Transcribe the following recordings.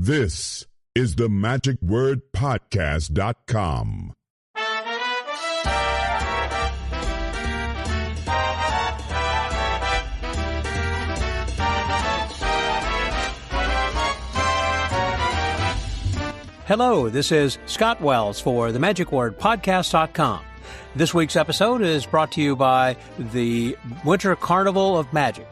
This is the magicwordpodcast.com. Hello, this is Scott Wells for the magicwordpodcast.com. This week's episode is brought to you by the Winter Carnival of Magic.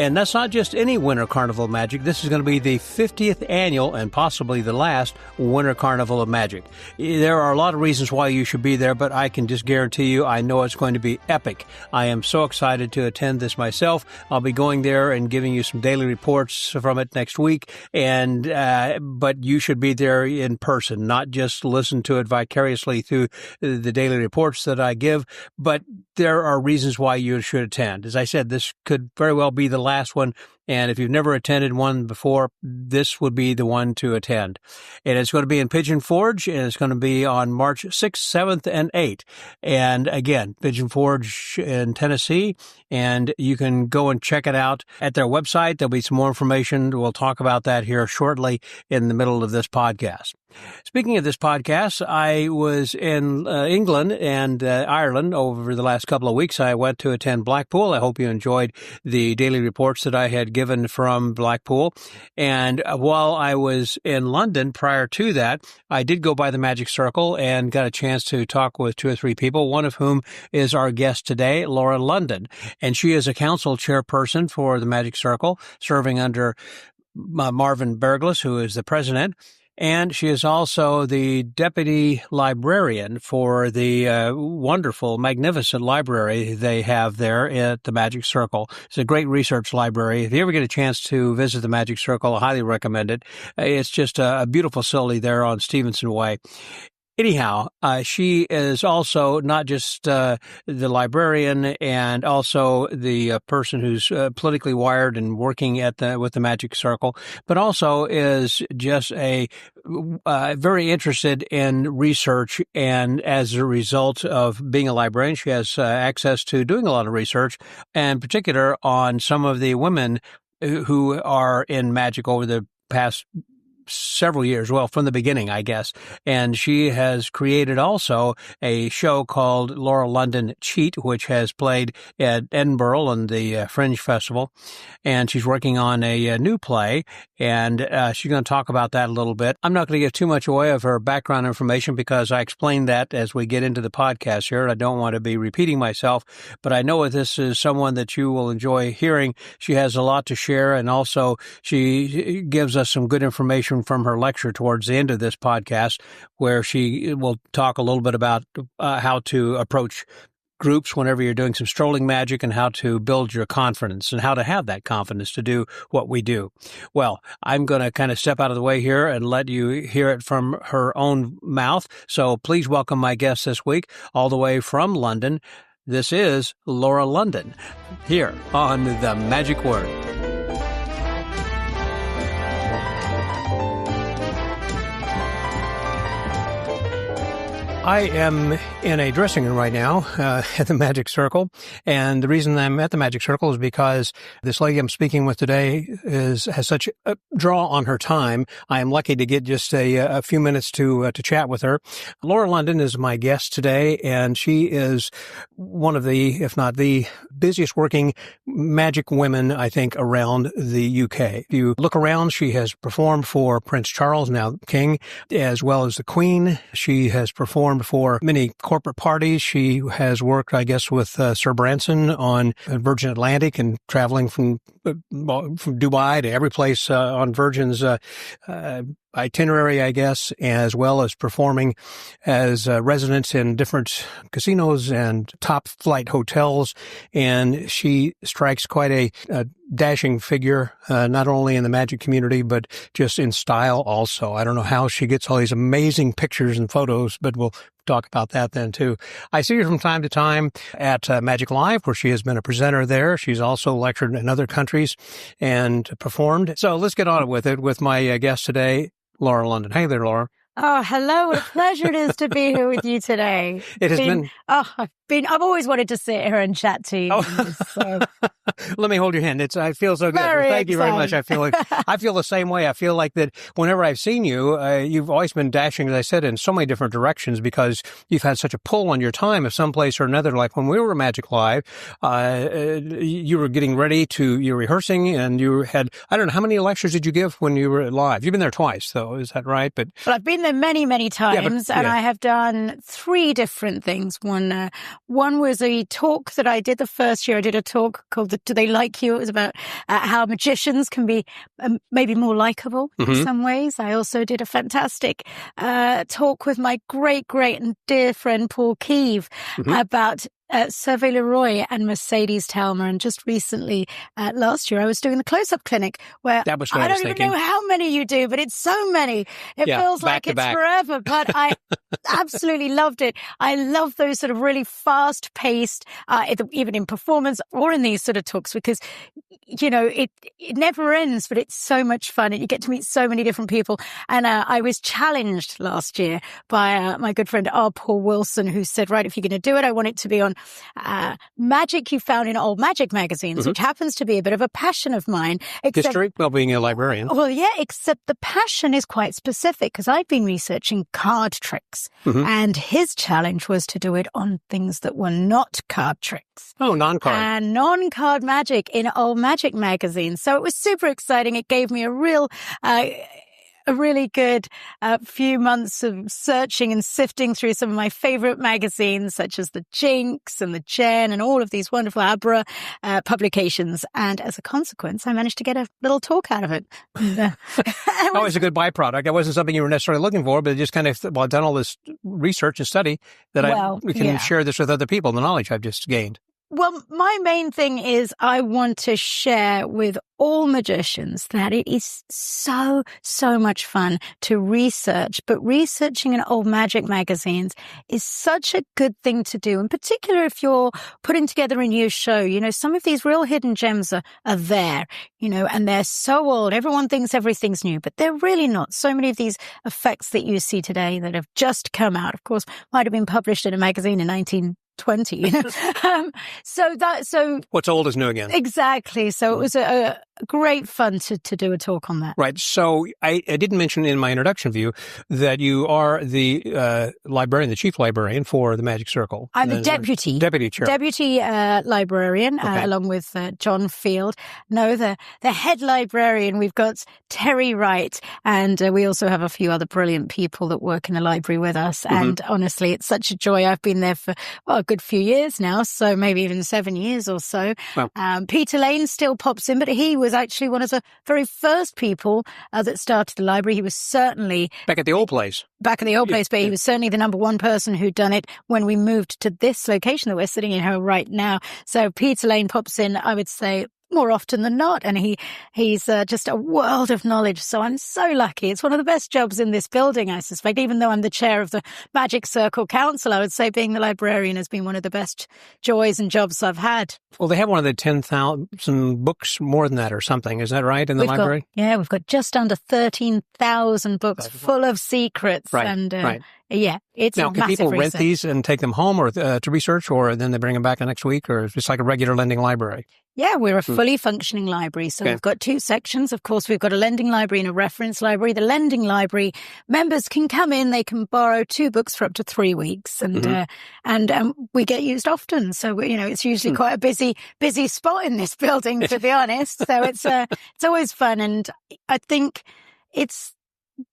And that's not just any Winter Carnival of Magic. This is going to be the 50th annual and possibly the last Winter Carnival of Magic. There are a lot of reasons why you should be there, but I can just guarantee you I know it's going to be epic. I am so excited to attend this myself. I'll be going there and giving you some daily reports from it next week. But you should be there in person, not just listen to it vicariously through the daily reports that I give, but there are reasons why you should attend. As I said, this could very well be the last one, and if you've never attended one before, this would be the one to attend. And it's going to be in Pigeon Forge, and it's going to be on March 6th, 7th, and 8th. And again, Pigeon Forge in Tennessee, and you can go and check it out at their website. There'll be some more information. We'll talk about that here shortly in the middle of this podcast. Speaking of this podcast, I was in England and Ireland over the last couple of weeks. I went to attend Blackpool. I hope you enjoyed the daily reports that I had given from Blackpool. And while I was in London prior to that, I did go by the Magic Circle and got a chance to talk with two or three people, one of whom is our guest today, Laura London. And she is a council chairperson for the Magic Circle, serving under Marvyn Berglas, who is the president. And she is also the Deputy Librarian for the wonderful, magnificent library they have there at the Magic Circle. It's a great research library. If you ever get a chance to visit the Magic Circle, I highly recommend it. It's just a beautiful facility there on Stevenson Way. Anyhow, she is also not just the librarian and also the person who's politically wired and working with the Magic Circle, but also is just very interested in research. And as a result of being a librarian, she has access to doing a lot of research, and in particular on some of the women who are in magic over the past several years, well, from the beginning, I guess. And she has created also a show called Laura London Cheat, which has played at Edinburgh on the Fringe Festival. And she's working on a new play, and she's going to talk about that a little bit. I'm not going to give too much away of her background information because I explained that as we get into the podcast here. I don't want to be repeating myself, but I know that this is someone that you will enjoy hearing. She has a lot to share, and also she gives us some good information from her lecture towards the end of this podcast, where she will talk a little bit about how to approach groups whenever you're doing some strolling magic and how to build your confidence and how to have that confidence to do what we do. Well, I'm going to kind of step out of the way here and let you hear it from her own mouth. So please welcome my guest this week, all the way from London. This is Laura London here on The Magic Word. I am in a dressing room right now at the Magic Circle, and the reason I'm at the Magic Circle is because this lady I'm speaking with today has such a draw on her time. I am lucky to get just a few minutes to chat with her. Laura London is my guest today, and she is one of the, if not the busiest working magic women, I think, around the UK. If you look around, she has performed for Prince Charles, now King, as well as the Queen. She has performed for many corporate parties. She has worked, I guess, with Sir Branson on Virgin Atlantic and traveling from Dubai to every place on Virgin's itinerary, I guess, as well as performing as residents in different casinos and top flight hotels. And she strikes quite a dashing figure, not only in the magic community, but just in style also. I don't know how she gets all these amazing pictures and photos, but we'll talk about that then too. I see her from time to time at Magic Live, where she has been a presenter there. She's also lectured in other countries and performed. So let's get on with it with my guest today, Laura London. Hey there, Laura. Oh, hello. What a pleasure it is to be here with you today. It has been... Oh, I've always wanted to sit here and chat to you. So. Let me hold your hand. I feel so good. Very Thank you very much. I exciting. feel the same way. I feel like that whenever I've seen you, you've always been dashing, as I said, in so many different directions because you've had such a pull on your time of some place or another. Like when we were Magic Live, you were getting ready you were rehearsing and you had, I don't know, how many lectures did you give when you were live? You've been there twice though, is that right? Well, I've been there many, many times and I have done 3 different things. One was a talk that I did the first year. I did a talk called Do They Like You? It was about how magicians can be maybe more likable in some ways. I also did a fantastic talk with my great and dear friend Paul Kieve about Survey Leroy and Mercedes Talma. And just recently, last year, I was doing the close-up clinic where that was I don't even know how many you do, but it's so many. It feels like it's forever, but I absolutely loved it. I love those sort of really fast-paced, even in performance or in these sort of talks, because, you know, it never ends, but it's so much fun and you get to meet so many different people. And I was challenged last year by my good friend R. Paul Wilson, who said, right, if you're going to do it, I want it to be on magic you found in old magic magazines, which happens to be a bit of a passion of mine. History, well, being a librarian. Well, yeah, except the passion is quite specific because I've been researching card tricks and his challenge was to do it on things that were not card tricks. Oh, non-card. And non-card magic in old magic magazines. So it was super exciting. It gave me a really good few months of searching and sifting through some of my favorite magazines, such as the Jinx and the Gen and all of these wonderful Abra publications. And as a consequence, I managed to get a little talk out of it. Always a good byproduct. It wasn't something you were necessarily looking for, but it just kind of, I've done all this research and study that we can share this with other people, the knowledge I've just gained. Well, my main thing is I want to share with all magicians that it is so much fun to research, but researching in old magic magazines is such a good thing to do. In particular, if you're putting together a new show, you know, some of these real hidden gems are there, you know, and they're so old. Everyone thinks everything's new, but they're really not. So many of these effects that you see today that have just come out, of course, might have been published in a magazine in 1920. So what's old is new again. Exactly. So it was a great fun to do a talk on that. Right. So I didn't mention in my introduction view that you are the librarian, the chief librarian for the Magic Circle. I'm the deputy chair. Deputy librarian, along with John Field. No, the head librarian, we've got Terry Wright, and we also have a few other brilliant people that work in the library with us. And honestly, it's such a joy. I've been there for a good few years now, so maybe even 7 years or so. Wow. Peter Lane still pops in, but he was actually one of the very first people that started the library. He was certainly back at the old place. But he was certainly the number one person who'd done it when we moved to this location that we're sitting in here right now. So Peter Lane pops in, I would say, more often than not, and he's just a world of knowledge. So I'm so lucky. It's one of the best jobs in this building, I suspect. Even though I'm the chair of the Magic Circle Council, I would say being the librarian has been one of the best joys and jobs I've had. Well, they have one of the 10,000 books, more than that or something. Is that right, in the library? We've got just under 13,000 books full of secrets. Right, and right. Yeah, it's now, a can massive people rent research. these and take them home or to research, or then they bring them back the next week, or it's like a regular lending library? Yeah, we're a fully functioning library. So we've got 2 sections. Of course, we've got a lending library and a reference library. The lending library members can come in, they can borrow 2 books for up to 3 weeks, and we get used often. So, you know, it's usually quite a busy spot in this building, to be honest. So it's always fun. And I think it's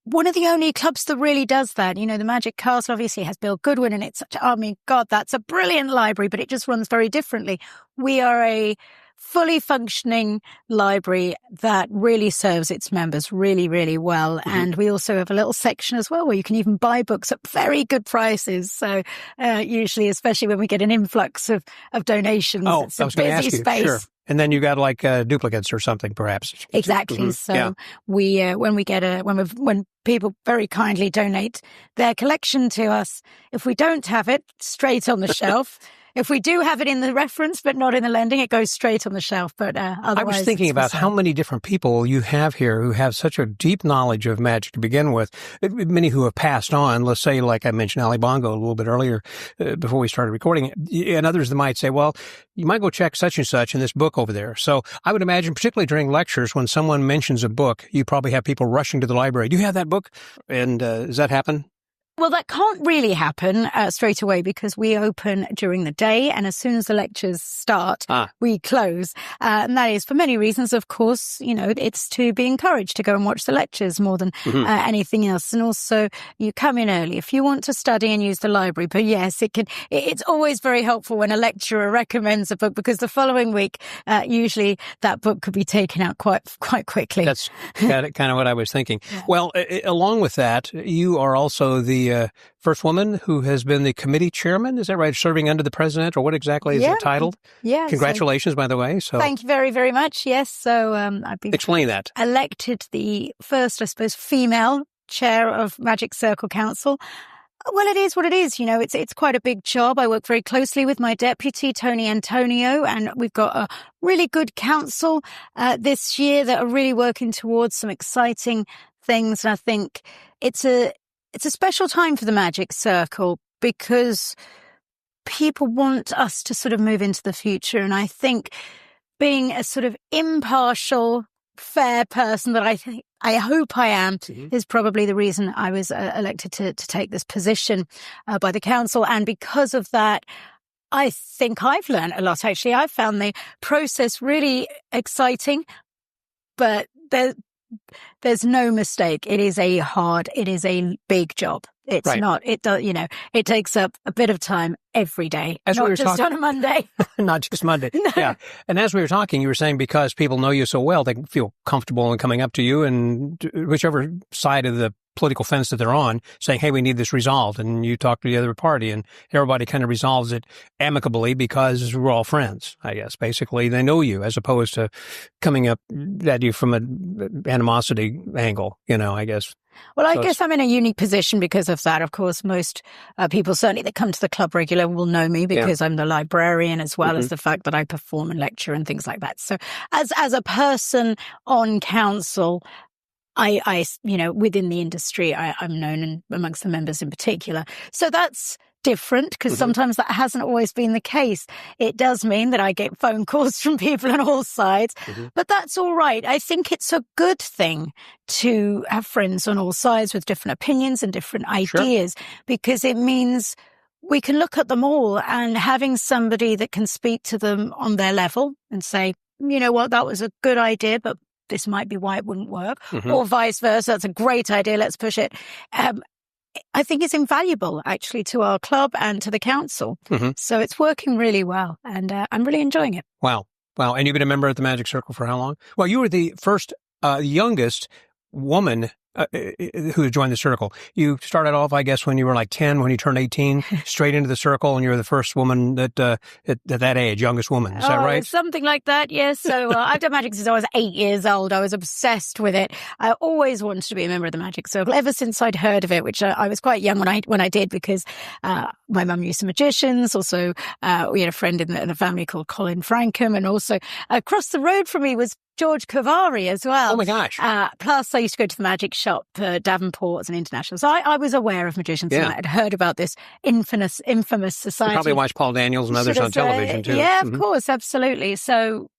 one of the only clubs that really does that. You know, the Magic Castle obviously has Bill Goodwin, and it's that's a brilliant library, but it just runs very differently. We are a fully functioning library that really serves its members really, really well. And we also have a little section as well where you can even buy books at very good prices. So usually, especially when we get an influx of donations, it's a busy space. Sure. And then you got like duplicates or something, perhaps. Exactly. So we, when people very kindly donate their collection to us, if we don't have it straight on the shelf, If we do have it in the reference, but not in the lending, it goes straight on the shelf. But otherwise, I was thinking about how many different people you have here who have such a deep knowledge of magic to begin with. Many who have passed on, let's say, like I mentioned, Ali Bongo a little bit earlier before we started recording, and others that might say, well, you might go check such and such in this book over there. So I would imagine, particularly during lectures, when someone mentions a book, you probably have people rushing to the library. Do you have that book? And does that happen? Well, that can't really happen straight away because we open during the day, and as soon as the lectures start, we close. And that is for many reasons, of course. You know, it's to be encouraged to go and watch the lectures more than anything else. And also, you come in early if you want to study and use the library. But yes, it's always very helpful when a lecturer recommends a book, because the following week, usually that book could be taken out quite quickly. That's kind of what I was thinking. Yeah. Well, along with that, you are also the first woman who has been the committee chairman. Is that right? Serving under the president, or what exactly is it titled? Yeah. Congratulations, by the way. So thank you very, very much. Yes. So I've been explain that. Elected the first, I suppose, female chair of Magic Circle Council. Well, it is what it is. You know, it's quite a big job. I work very closely with my deputy, Tony Antonio, and we've got a really good council this year that are really working towards some exciting things. And I think it's a special time for the Magic Circle because people want us to sort of move into the future. And I think being a sort of impartial, fair person that I hope I am is probably the reason I was elected to take this position by the council. And because of that, I think I've learned a lot, actually. I've found the process really exciting, but there's no mistake. It is a big job. It's not, it does, you know, it takes up a bit of time every day, not just on a Monday. Not just Monday. No. Yeah. And as we were talking, you were saying because people know you so well, they can feel comfortable in coming up to you and whichever side of the political fence that they're on, saying, hey, we need this resolved. And you talk to the other party and everybody kind of resolves it amicably because we're all friends, I guess. Basically, they know you as opposed to coming up at you from an animosity angle, you know, I guess. Well, I guess I'm in a unique position because of that. Of course, most people certainly that come to the club regular will know me because I'm the librarian, as well as the fact that I perform and lecture and things like that. So as a person on council, I you know, within the industry, I'm known amongst the members in particular. So that's different because sometimes that hasn't always been the case. It does mean that I get phone calls from people on all sides, but that's all right. I think it's a good thing to have friends on all sides with different opinions and different ideas because it means we can look at them all, and having somebody that can speak to them on their level and say, you know what, that was a good idea, but this might be why it wouldn't work, or vice versa. That's a great idea. Let's push it. I think it's invaluable, actually, to our club and to the council. So it's working really well, and I'm really enjoying it. Wow. And you've been a member of the Magic Circle for how long? Well, you were the first, youngest woman who joined the circle. You started off, I guess, when you were like 10, when you turned 18, straight into the circle, and you were the first woman at that age, youngest woman. Is that right? Something like that, yes. So I've done magic since I was 8 years old. I was obsessed with it. I always wanted to be a member of the Magic Circle ever since I'd heard of it, which I was quite young when I did, because my mum used some magicians. Also, we had a friend in the family called Colin Frankham, and also across the road from me was George Cavari as well. Oh my gosh. Plus I used to go to the magic shop, Davenport as an international. So I was aware of magicians and I had heard about this infamous society. You probably watched Paul Daniels and others on television too. Yeah, of course. Absolutely. So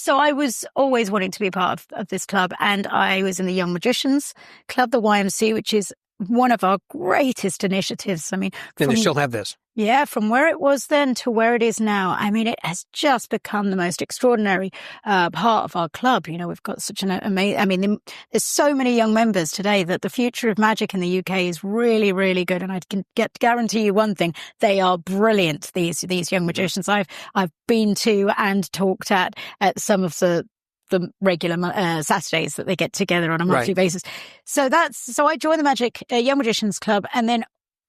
I was always wanting to be a part of this club, and I was in the Young Magicians Club, the YMC, which is one of our greatest initiatives. I mean, and they still have this. Yeah, from where it was then to where it is now. I mean, it has just become the most extraordinary part of our club. You know, we've got such an amazing, I mean, there's so many young members today that the future of magic in the UK is really, really good. And I can guarantee you one thing, they are brilliant, these young magicians. I've been to and talked at some of the regular Saturdays that they get together on a monthly basis. So I joined the Young Magicians Club, and then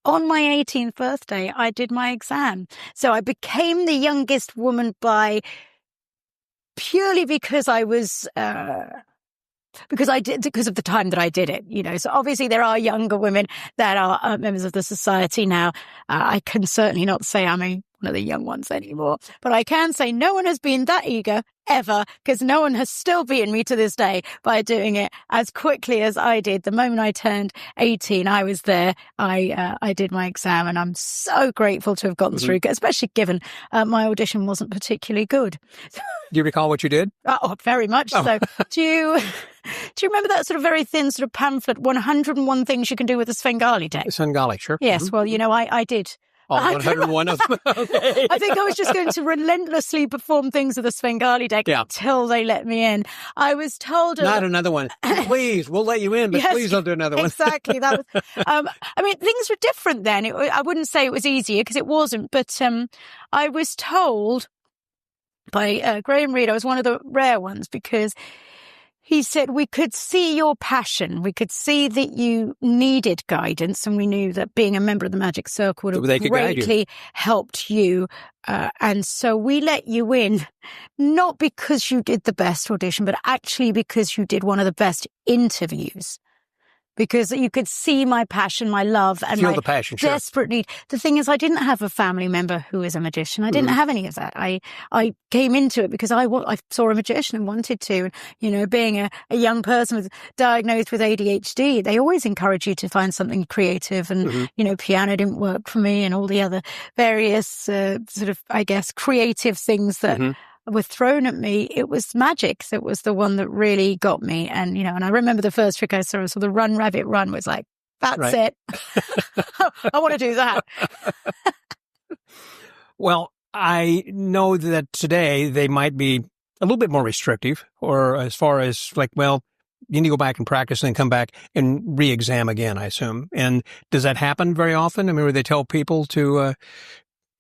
on my 18th birthday, I did my exam. So I became the youngest woman purely because I was, because of the time that I did it, you know. So obviously there are younger women that are members of the society now. I can certainly not say I'm a one of the young ones anymore. But I can say no one has been that eager ever, because no one has still beaten me to this day by doing it as quickly as I did. The moment I turned 18, I was there. I did my exam, and I'm so grateful to have gotten through, especially given my audition wasn't particularly good. Do you recall what you did? Oh, very much so. Do you remember that sort of very thin sort of pamphlet, 101 things you can do with a Svengali deck? Svengali, sure. Yes, well, I did. All 101 of them. Okay. I think I was just going to relentlessly perform things with a Svengali deck until they let me in. I was told... Not another one. Please, we'll let you in, but please don't do another one. Exactly. That was, I mean, things were different then. I wouldn't say it was easier, because it wasn't, but I was told by Graham Reed, I was one of the rare ones, because he said, we could see your passion. We could see that you needed guidance, and we knew that being a member of the Magic Circle would have greatly helped you. And so we let you in, not because you did the best audition, but actually because you did one of the best interviews. Because you could see my passion, my love, and my desperate need. The thing is, I didn't have a family member who is a magician. I didn't have any of that. I came into it because I saw a magician and wanted to. And, being a young person diagnosed with ADHD, they always encourage you to find something creative. And, piano didn't work for me, and all the other various sort of, I guess, creative things that were thrown at me. It was magic that was the one that really got me. And, and I remember the first trick I saw the Run Rabbit Run was like, that's it. I want to do that. Well, I know that today they might be a little bit more restrictive, or as far as like, well, you need to go back and practice and then come back and re-exam again, I assume. And does that happen very often? I mean, where they tell people to,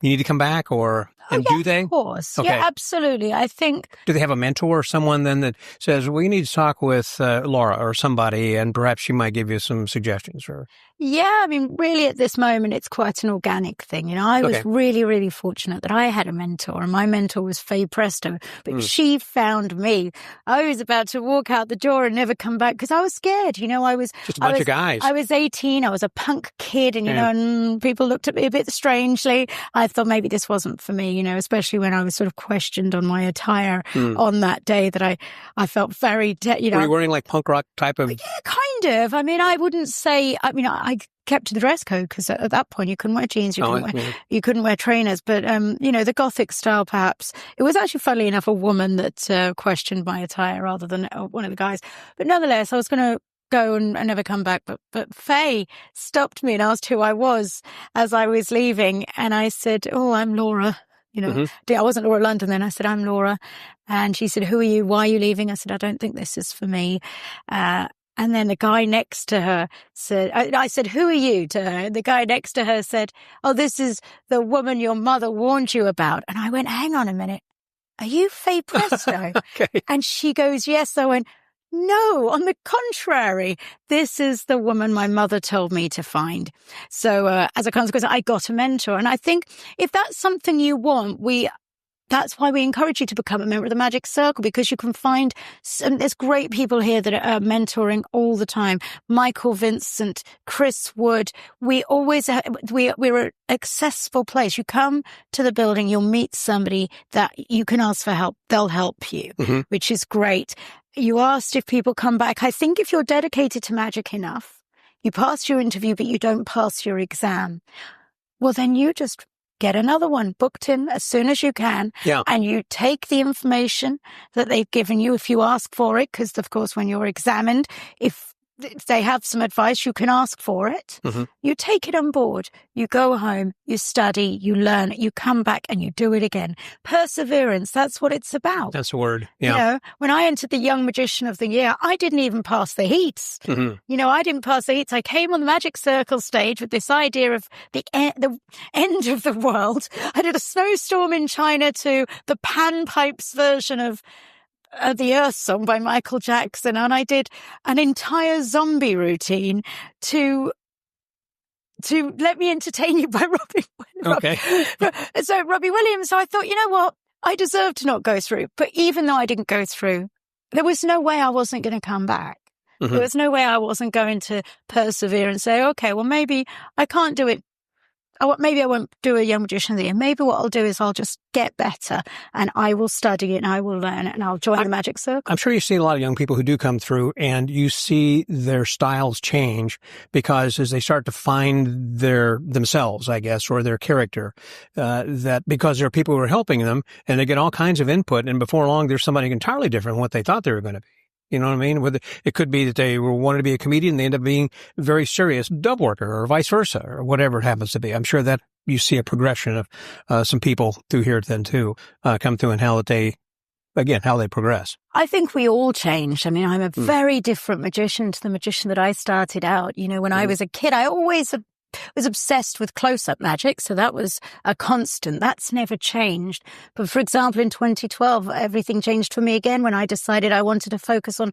you need to come back, or... do they? Of course. Okay. Yeah, absolutely. I think... Do they have a mentor or someone then that says, well, you need to talk with Laura or somebody, and perhaps she might give you some suggestions? Or... Yeah, I mean, really at this moment, it's quite an organic thing. I was really, really fortunate that I had a mentor, and my mentor was Fay Presto, but she found me. I was about to walk out the door and never come back because I was scared. I was... Just a bunch of guys. I was 18. I was a punk kid, and, and people looked at me a bit strangely. I thought maybe this wasn't for me, especially when I was sort of questioned on my attire on that day, that I felt very... Were you wearing like punk rock type of... Yeah, kind of. I mean, I wouldn't say... I kept to the dress code, because at that point you couldn't wear jeans, you couldn't wear trainers. But, the Gothic style, perhaps. It was actually, funnily enough, a woman that questioned my attire rather than one of the guys. But nonetheless, I was going to go and never come back. But Faye stopped me and asked who I was as I was leaving. And I said, oh, I'm Laura. I wasn't Laura London then. I said, I'm Laura. And she said, who are you? Why are you leaving? I said, I don't think this is for me. And then the guy next to her said, I said, who are you to her? The guy next to her said, oh, this is the woman your mother warned you about. And I went, hang on a minute. Are you Fay Presto? Okay. And she goes, yes. I went, no, on the contrary, this is the woman my mother told me to find. So as a consequence, I got a mentor. And I think if that's something you want, that's why we encourage you to become a member of the Magic Circle, because you can find there's great people here that are mentoring all the time. Michael Vincent, Chris Wood. We're an accessible place. You come to the building, you'll meet somebody that you can ask for help. They'll help you, which is great. You asked if people come back. I think if you're dedicated to magic enough, you pass your interview, but you don't pass your exam, well, then you just get another one booked in as soon as you can. Yeah. And you take the information that they've given you if you ask for it, because, of course, when you're examined, if they have some advice, you can ask for it. You take it on board. You go home, you study, you learn, you come back and you do it again. Perseverance, that's what it's about. That's a word. Yeah. When I entered the Young Magician of the Year, I didn't even pass the heats. I didn't pass the heats. I came on the Magic Circle stage with this idea of the end of the world. I did a snowstorm in China to the panpipes version of the Earth Song by Michael Jackson, and I did an entire zombie routine to Let Me Entertain You by Robbie Williams. Okay. So Robbie Williams, I thought, you know what? I deserve to not go through. But even though I didn't go through, there was no way I wasn't going to come back. There was no way I wasn't going to persevere and say, okay, well, maybe I can't do it maybe I won't do a Young Magician of the Year. Maybe what I'll do is I'll just get better and I will study and I will learn and I'll join the magic circle. I'm sure you see a lot of young people who do come through and you see their styles change because as they start to find themselves, I guess, or their character, that because there are people who are helping them and they get all kinds of input and before long there's somebody entirely different from what they thought they were going to be. You know what I mean? It could be that they wanted to be a comedian, they end up being very serious dub worker or vice versa or whatever it happens to be. I'm sure that you see a progression of some people through here then too, come through and how they progress. I think we all changed. I mean, I'm a very different magician to the magician that I started out. You know, when I was a kid, I always was obsessed with close-up magic, so that was a constant. That's never changed. But for example, in 2012, everything changed for me again when I decided I wanted to focus on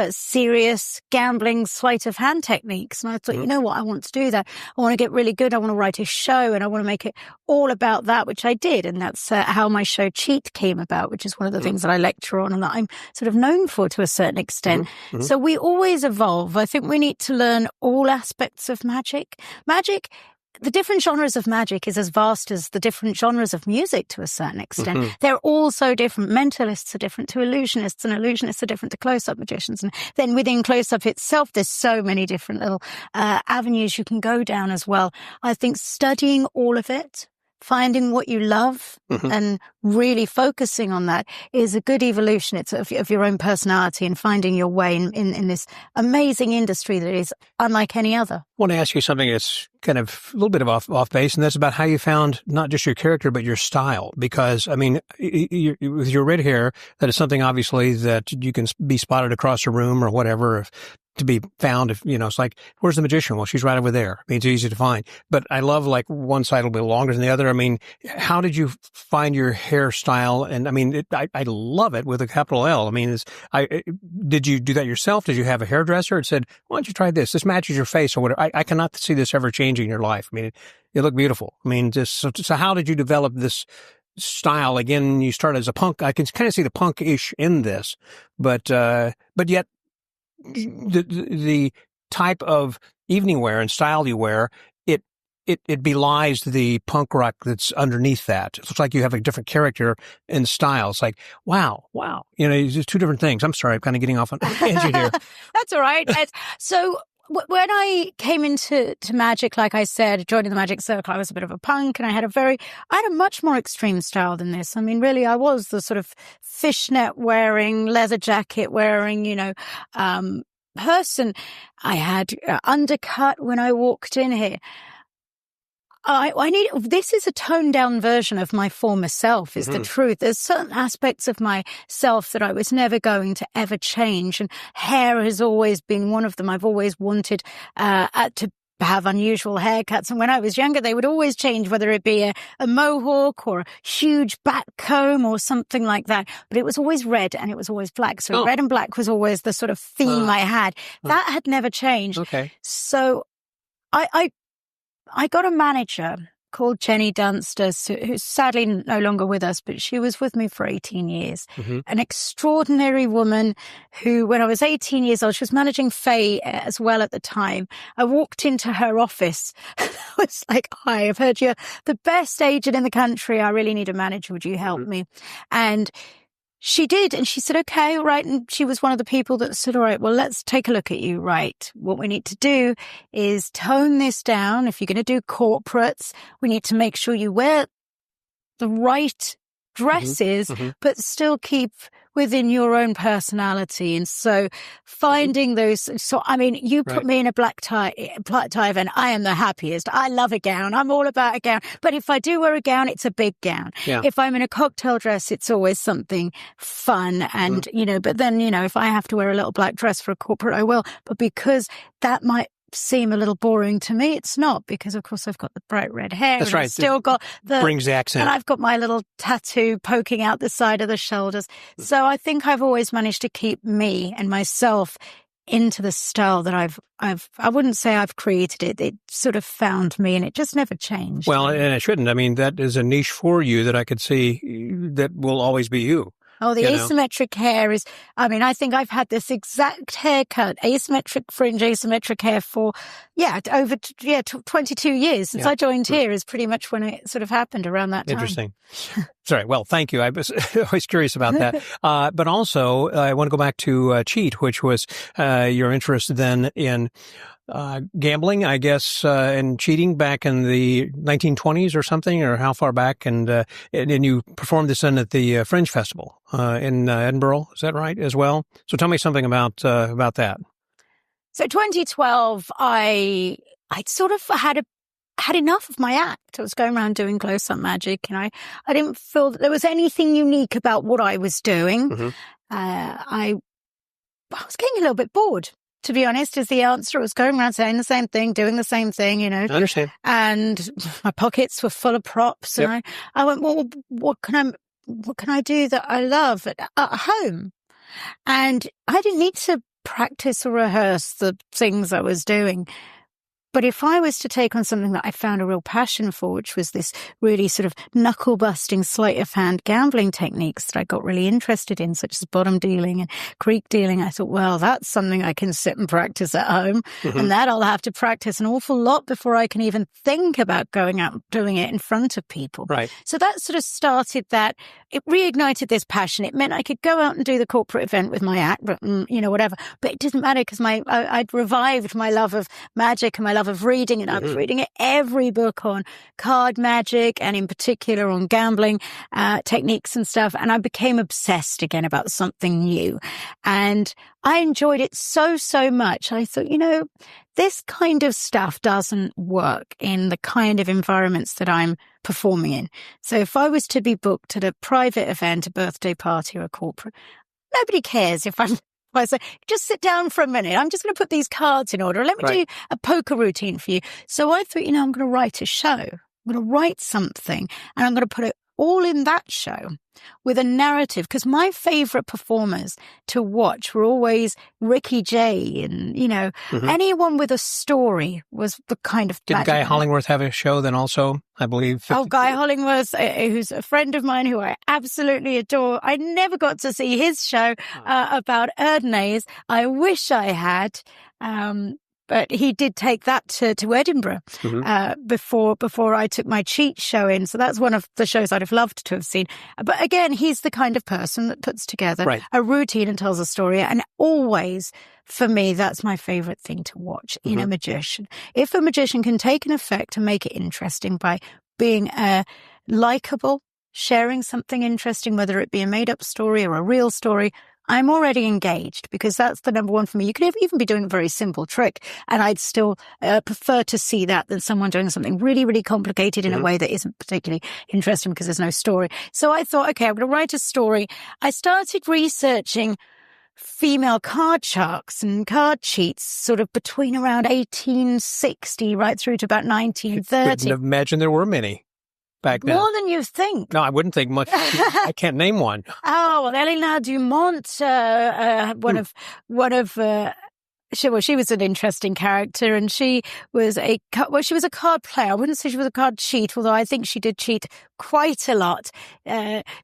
serious gambling sleight of hand techniques. And I thought, you know what, I want to do that. I want to get really good. I want to write a show and I want to make it all about that, which I did. And that's how my show Cheat came about, which is one of the things that I lecture on and that I'm sort of known for to a certain extent. So we always evolve. I think we need to learn all aspects of magic. The different genres of magic is as vast as the different genres of music to a certain extent. They're all so different. Mentalists are different to illusionists and illusionists are different to close-up magicians. And then within close-up itself, there's so many different little avenues you can go down as well. I think studying all of it, finding what you love and really focusing on that is a good evolution of your own personality and finding your way in this amazing industry that is unlike any other. I want to ask you something that's kind of a little bit of off base, and that's about how you found not just your character, but your style. Because, I mean, with your red hair, that is something obviously that you can be spotted across a room or whatever, to be found. If, you know, it's like, where's the magician? Well, she's right over there. I mean, it's easy to find. But I love, like, one side will be longer than the other. I mean, how did you find your hairstyle? And I mean, I love it with a capital L. I mean, did you do that yourself? Did you have a hairdresser and said, why don't you try this? This matches your face or whatever. I cannot see this ever changing your life. I mean, it looked beautiful. I mean, so how did you develop this style? Again, you started as a punk. I can kind of see the punk-ish in this, but yet, the type of evening wear and style you wear, it belies the punk rock that's underneath that. It looks like you have a different character and style. It's like, wow. You know, it's just two different things. I'm sorry, I'm kind of getting off on a tangent here. That's all right. So when I came into magic, like I said, joining the magic circle, I was a bit of a punk and I had a much more extreme style than this. I mean, really, I was the sort of fishnet wearing, leather jacket wearing, you know, person. I had undercut when I walked in here. This is a toned down version of my former self, is the truth. There's certain aspects of myself that I was never going to ever change. And hair has always been one of them. I've always wanted, to have unusual haircuts. And when I was younger, they would always change, whether it be a mohawk or a huge back comb or something like that. But it was always red and it was always black. So red and black was always the sort of theme I had. That had never changed. Okay. So I got a manager called Jenny Dunster, who's sadly no longer with us, but she was with me for 18 years. An extraordinary woman who, when I was 18 years old, she was managing Fay as well at the time. I walked into her office. I was like, hi, I've heard you're the best agent in the country. I really need a manager. Would you help me? And she did. And she said, okay, all right. And she was one of the people that said, all right, well, let's take a look at you. Right. What we need to do is tone this down. If you're going to do corporates, we need to make sure you wear the right dresses, but still keep within your own personality. And so finding those, I mean, you put me in a black tie event, I am the happiest. I love a gown. I'm all about a gown. But if I do wear a gown, it's a big gown. Yeah. If I'm in a cocktail dress, it's always something fun. And, you know, but then, you know, if I have to wear a little black dress for a corporate, I will. But because that might seem a little boring to me, it's not, because of course I've got the bright red hair. That's right. I've still got brings the accent, and I've got my little tattoo poking out the side of the shoulders. So I think I've always managed to keep me and myself into the style that I wouldn't say I've created it. It sort of found me and it just never changed. Well, and it shouldn't. I mean, that is a niche for you that I could see that will always be you. Oh, the you know? asymmetric hair is, I mean, I think I've had this exact haircut, asymmetric fringe, asymmetric hair for, over 22 years since I joined here is pretty much when it sort of happened around that time. Interesting. Sorry. Well, thank you. I was always curious about that. But also, I want to go back to cheat, which was your interest then in gambling, I guess, and cheating back in the 1920s or something, or how far back? And you performed this then at the Fringe Festival in Edinburgh. Is that right as well? So tell me something about that. So 2012, I'd sort of had enough of my act. I was going around doing close-up magic, and I didn't feel that there was anything unique about what I was doing. Mm-hmm. I was getting a little bit bored, to be honest, is the answer. I was going around saying the same thing, doing the same thing, you know. I understand. And my pockets were full of props. Yep. And I went, well, what can I do that I love at home? And I didn't need to practice or rehearse the things I was doing. But if I was to take on something that I found a real passion for, which was this really sort of knuckle-busting sleight of hand gambling techniques that I got really interested in, such as bottom dealing and creek dealing, I thought, well, that's something I can sit and practice at home. Mm-hmm. And that I'll have to practice an awful lot before I can even think about going out and doing it in front of people. Right. So that sort of started that. It reignited this passion. It meant I could go out and do the corporate event with my act, but, whatever. But it didn't matter because I'd revived my love of magic and my love of reading, and I was reading every book on card magic and in particular on gambling techniques and stuff. And I became obsessed again about something new. And I enjoyed it so much. I thought, this kind of stuff doesn't work in the kind of environments that I'm performing in. So if I was to be booked at a private event, a birthday party or a corporate, nobody cares if I say, just sit down for a minute. I'm just going to put these cards in order. Let me do a poker routine for you. So I thought, I'm going to write a show. I'm going to write something and I'm going to put it all in that show with a narrative. Because my favorite performers to watch were always Ricky Jay and, anyone with a story was the kind of... Did Guy Hollingworth have a show then also, I believe? Guy Hollingworth, who's a friend of mine who I absolutely adore. I never got to see his show about Erdnase. I wish I had. But he did take that to Edinburgh before I took my cheat show in. So that's one of the shows I'd have loved to have seen. But again, he's the kind of person that puts together a routine and tells a story. And always, for me, that's my favorite thing to watch in a magician. If a magician can take an effect and make it interesting by being likable, sharing something interesting, whether it be a made-up story or a real story, I'm already engaged, because that's the number one for me. You could even be doing a very simple trick, and I'd still prefer to see that than someone doing something really, really complicated in a way that isn't particularly interesting because there's no story. So I thought, okay, I'm going to write a story. I started researching female card sharks and card cheats sort of between around 1860 right through to about 1930. I couldn't imagine there were many back then. More than you think. No, I wouldn't think much. I can't name one. Oh, well, Elena Dumont, she was an interesting character, and she was a card player. I wouldn't say she was a card cheat, although I think she did cheat quite a lot.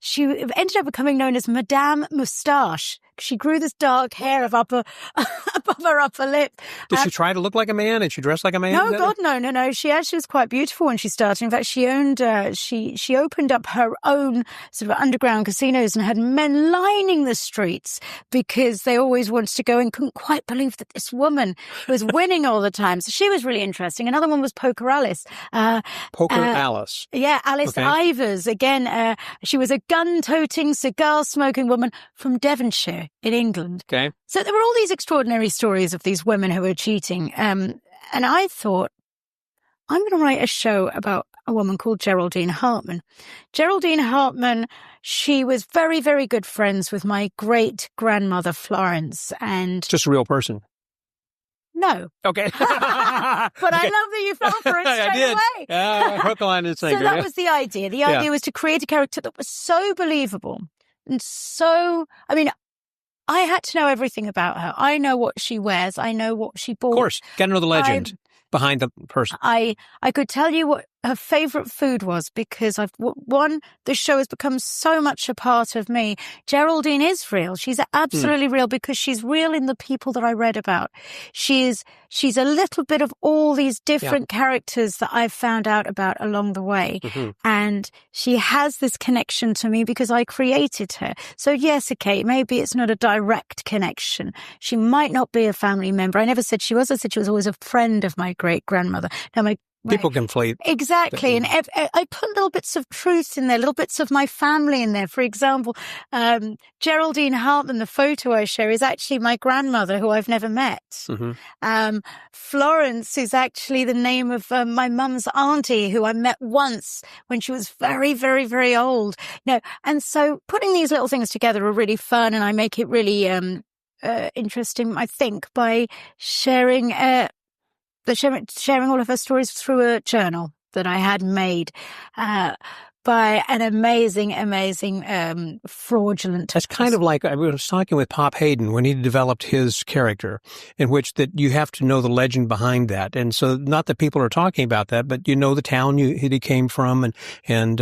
She ended up becoming known as Madame Moustache. She grew this dark hair above her upper lip. Did she try to look like a man? Did she dress like a man? No, God, no. She actually was quite beautiful when she started. In fact, she opened up her own sort of underground casinos and had men lining the streets because they always wanted to go and couldn't quite believe that this woman was winning all the time. So she was really interesting. Another one was Poker Alice. Alice. Yeah, Alice Ivers. Again, she was a gun-toting, cigar-smoking woman from Devonshire in England. Okay. So there were all these extraordinary stories of these women who were cheating. And I thought, I'm going to write a show about a woman called Geraldine Hartman. Geraldine Hartman, she was very, very good friends with my great-grandmother Florence. And just a real person. No. Okay. But I love that you fell for it straight away. Hook, line, and sinker. So that was the idea. The idea was to create a character that was so believable and so, I had to know everything about her. I know what she wears. I know what she bought. Of course. Got to know the legend behind the person. I could tell you her favorite food was, because the show has become so much a part of me. Geraldine is real. She's absolutely real, because she's real in the people that I read about. She's a little bit of all these different characters that I've found out about along the way. Mm-hmm. And she has this connection to me because I created her. So yes, okay, maybe it's not a direct connection. She might not be a family member. I never said she was. I said she was always a friend of my great-grandmother. Now, people conflate. Exactly. And I put little bits of truth in there, little bits of my family in there. For example, Geraldine Hartman, the photo I share, is actually my grandmother, who I've never met. Mm-hmm. Florence is actually the name of my mum's auntie, who I met once when she was very, very, very old. And so putting these little things together are really fun, and I make it really interesting, I think, by sharing all of her stories through a journal that I had made by an amazing fraudulent. That's kind of like I was talking with Pop Hayden when he developed his character, in which that you have to know the legend behind that. And so not that people are talking about that, but you know the town he came from, and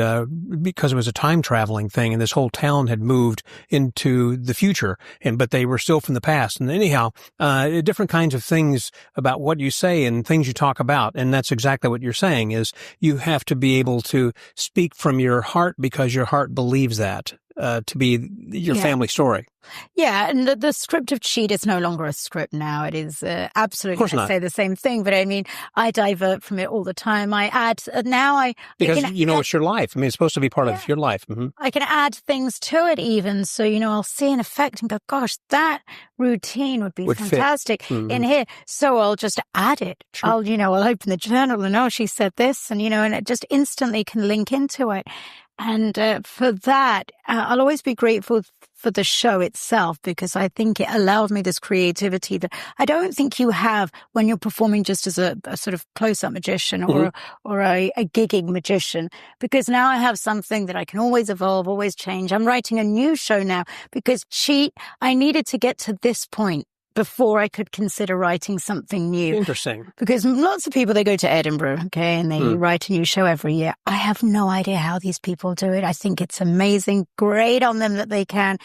because it was a time traveling thing, and this whole town had moved into the future, but they were still from the past. And anyhow, different kinds of things about what you say and things you talk about. And that's exactly what you're saying, is you have to be able to speak from your heart, because your heart believes that to be your family story. Yeah, and the script of Cheat is no longer a script now. It is absolutely, I say the same thing, but I mean, I divert from it all the time. I add, because it's your life. I mean, it's supposed to be part of your life. Mm-hmm. I can add things to it even. So, I'll see an effect and go, gosh, that routine would be fantastic in here. So I'll just add it. True. I'll open the journal and, she said this, and, and it just instantly can link into it. And for that, I'll always be grateful for the show itself, because I think it allowed me this creativity that I don't think you have when you're performing just as a sort of close-up magician or a gigging magician, because now I have something that I can always evolve, always change. I'm writing a new show now, because I needed to get to this point before I could consider writing something new. Interesting. Because lots of people, they go to Edinburgh, and they write a new show every year. I have no idea how these people do it. I think it's amazing. Great on them that they can.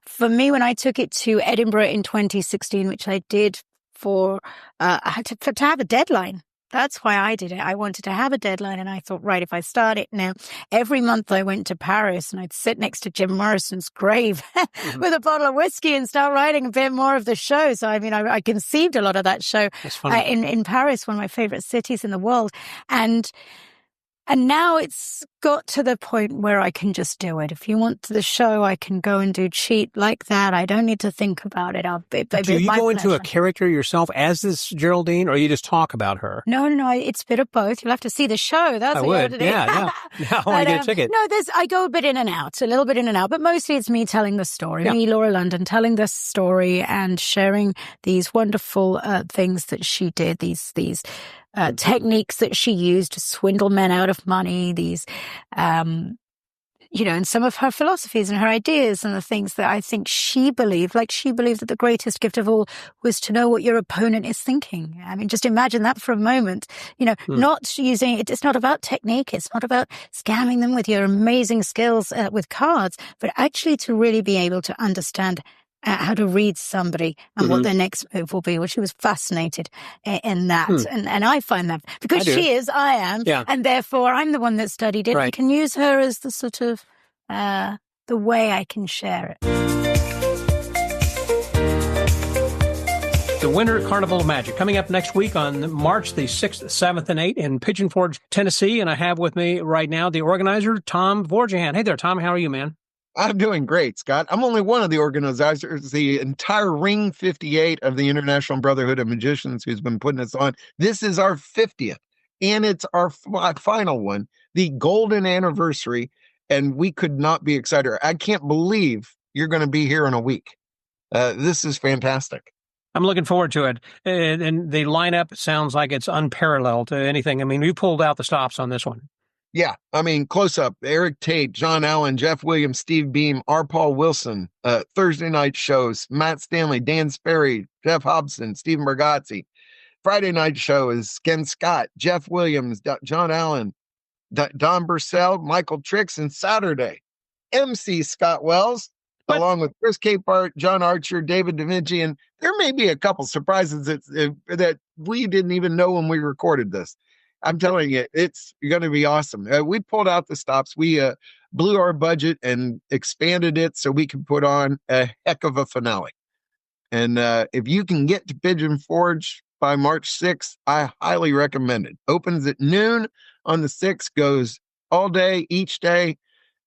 For me, when I took it to Edinburgh in 2016, which I did to have a deadline. That's why I did it. I wanted to have a deadline, and I thought, right, if I start it now, every month I went to Paris and I'd sit next to Jim Morrison's grave with a bottle of whiskey and start writing a bit more of the show. So, I mean, I conceived a lot of that show in Paris, one of my favorite cities in the world. And now it's got to the point where I can just do it. If you want the show, I can go and do Cheat like that. I don't need to think about it. Do you go into a character yourself as this Geraldine, or you just talk about her? No. It's a bit of both. You'll have to see the show. That's what you have to do. Yeah. I want to get a ticket. No, I go a bit in and out, a little bit in and out, but mostly it's me telling the story. Me, Laura London, telling this story and sharing these wonderful things that she did, these techniques that she used to swindle men out of money, these, and some of her philosophies and her ideas and the things that I think she believed. Like, she believed that the greatest gift of all was to know what your opponent is thinking. I mean, just imagine that for a moment, not using it. It's not about technique. It's not about scamming them with your amazing skills with cards, but actually to really be able to understand how to read somebody and what their next move will be. Well, she was fascinated in that. And I find that because she is, I am. Yeah. And therefore I'm the one that studied it. Right. I can use her as the sort of, the way I can share it. The Winter Carnival of Magic coming up next week on March the 6th, 7th, and 8th in Pigeon Forge, Tennessee. And I have with me right now the organizer, Tom Vorjahan. Hey there, Tom. How are you, man? I'm doing great, Scott. I'm only one of the organizers. The entire Ring 58 of the International Brotherhood of Magicians who's been putting us on. This is our 50th, and it's our final one, the golden anniversary, and we could not be excited. I can't believe you're going to be here in a week. This is fantastic. I'm looking forward to it. And the lineup sounds like it's unparalleled to anything. I mean, you pulled out the stops on this one. Yeah, I mean, close up, Eric Tate, John Allen, Jeff Williams, Steve Beam, R. Paul Wilson, Thursday night shows, Matt Stanley, Dan Sperry, Jeff Hobson, Stephen Bergazzi. Friday night show is Ken Scott, Jeff Williams, John Allen, Don Bursell, Michael Trix, and Saturday, MC Scott Wells, along with Chris Capehart, John Archer, David Da Vinci, and there may be a couple surprises that we didn't even know when we recorded this. I'm telling you, it's going to be awesome. We pulled out the stops. We blew our budget and expanded it so we could put on a heck of a finale. And if you can get to Pigeon Forge by March 6th, I highly recommend it. Opens at noon on the 6th, goes all day, each day.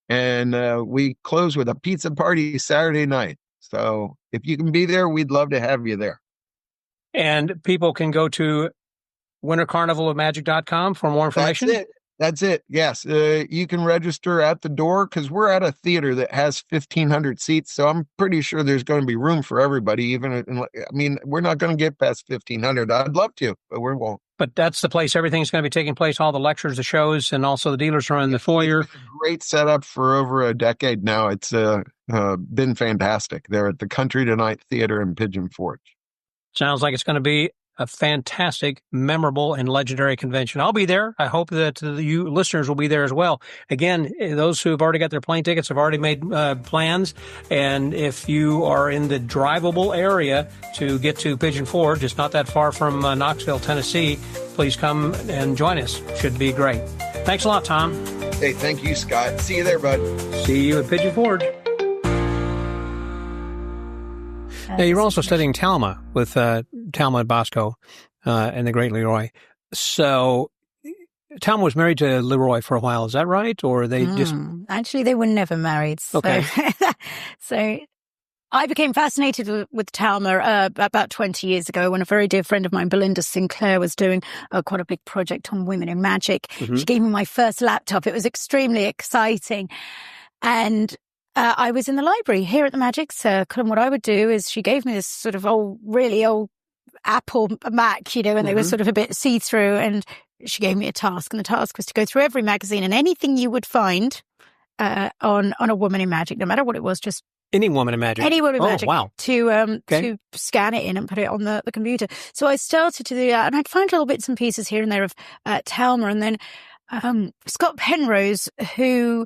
And we close with a pizza party Saturday night. So if you can be there, we'd love to have you there. And people can go to wintercarnivalofmagic.com for more information. That's it. Yes. You can register at the door because we're at a theater that has 1,500 seats. So I'm pretty sure there's going to be room for everybody. We're not going to get past 1,500. I'd love to, but we won't. But that's the place everything's going to be taking place, all the lectures, the shows, and also the dealers are in the foyer. It's a great setup for over a decade now. It's been fantastic. They're at the Country Tonight Theater in Pigeon Forge. Sounds like it's going to be a fantastic, memorable, and legendary convention. I'll be there. I hope that you listeners will be there as well. Again, those who have already got their plane tickets have already made plans. And if you are in the drivable area to get to Pigeon Forge, it's not that far from Knoxville, Tennessee, please come and join us. Should be great. Thanks a lot, Tom. Hey, thank you, Scott. See you there, bud. See you at Pigeon Forge. Now, you're also studying Talma with Talma Bosco and the great Leroy. So Talma was married to Leroy for a while. Is that right? Or they just... Actually, they were never married. So, okay. So I became fascinated with Talma about 20 years ago when a very dear friend of mine, Belinda Sinclair, was doing quite a big project on women in magic. Mm-hmm. She gave me my first laptop. It was extremely exciting. And I was in the library here at the Magic Circle, and what I would do is she gave me this sort of really old Apple Mac, and they were sort of a bit see-through, and she gave me a task, and the task was to go through every magazine and anything you would find on a woman in magic, no matter what it was, just any woman in magic. Any woman in magic. Wow. To scan it in and put it on the computer. So I started to do that, and I'd find little bits and pieces here and there of Talma, and then Scott Penrose, who...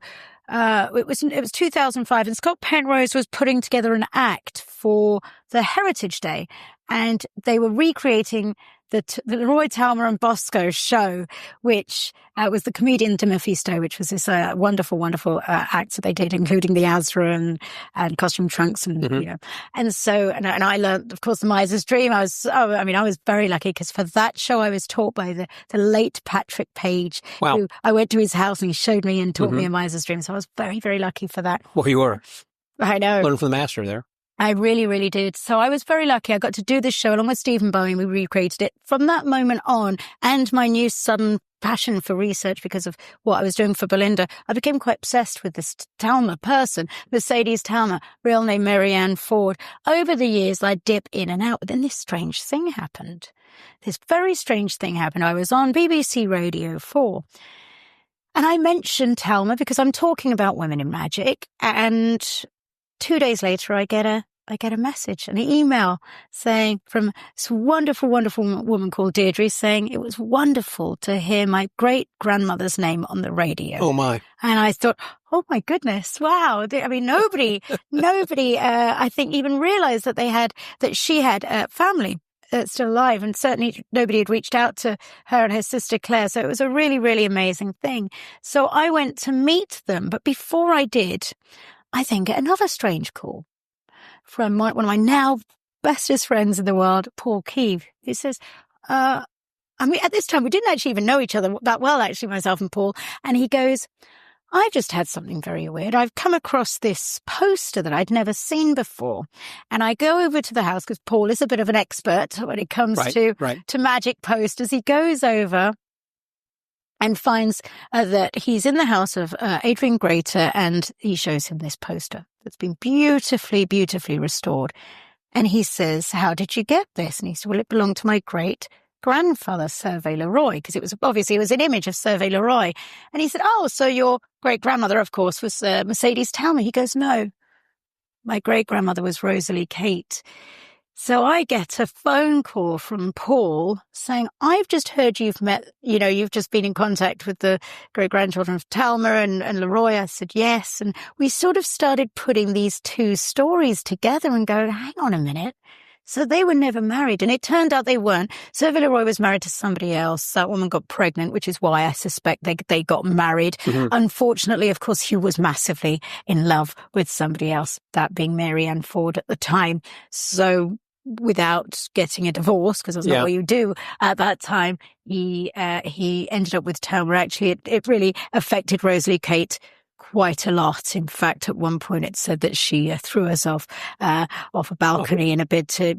It was 2005, and Scott Penrose was putting together an act for the Heritage Day, and they were recreating the Leroy, Talma and Bosco show, which was the Comedian de Mephisto, which was this wonderful, wonderful act that they did, including the Azra and costume trunks, and and so and I learned, of course, the Miser's Dream. I was very lucky because for that show I was taught by the late Patrick Page. Wow. Who I went to his house and he showed me and taught me a Miser's Dream. So I was very, very lucky for that. Well, you were. I know. Learned from the master there. I really, really did. So I was very lucky. I got to do this show along with Stephen Bowen. We recreated it from that moment on, and my new sudden passion for research because of what I was doing for Belinda. I became quite obsessed with this Talma person, Mercedes Talma, real name Marianne Ford. Over the years, I'd dip in and out, but then this strange thing happened. This very strange thing happened. I was on BBC Radio 4. And I mentioned Talma because I'm talking about women in magic, and 2 days later, I get a message, an email saying from this wonderful, wonderful woman called Deirdre saying it was wonderful to hear my great grandmother's name on the radio. Oh my. And I thought, oh my goodness, wow. I mean, nobody, I think even realized that she had family still alive, and certainly nobody had reached out to her and her sister Claire. So it was a really, really amazing thing. So I went to meet them, but before I did, I then get another strange call from one of my now bestest friends in the world, Paul Kieve, who says, at this time, we didn't actually even know each other that well, actually, myself and Paul. And he goes, I've just had something very weird. I've come across this poster that I'd never seen before. And I go over to the house because Paul is a bit of an expert when it comes to magic posters. He goes over and finds that he's in the house of Adrian Greater, and he shows him this poster that's been beautifully, beautifully restored. And he says, how did you get this? And he said, well, it belonged to my great-grandfather, Sir Vay Leroy, because it was an image of Sir Vay Leroy. And he said, oh, so your great-grandmother, of course, was Mercedes Talma. He goes, no, my great-grandmother was Rosalie Kate. So I get a phone call from Paul saying, I've just heard you've just been in contact with the great-grandchildren of Talma and Leroy. I said, yes. And we sort of started putting these two stories together and going, hang on a minute. So they were never married. And it turned out they weren't. Sir Villeroy was married to somebody else. That woman got pregnant, which is why I suspect they got married. Mm-hmm. Unfortunately, of course, Hugh was massively in love with somebody else, that being Mary Ann Ford at the time. So without getting a divorce, because that's not what you do at that time, he ended up with Talma. Actually, it really affected Rosalie Kate quite a lot. In fact, at one point it said that she threw herself off a balcony in a bid to,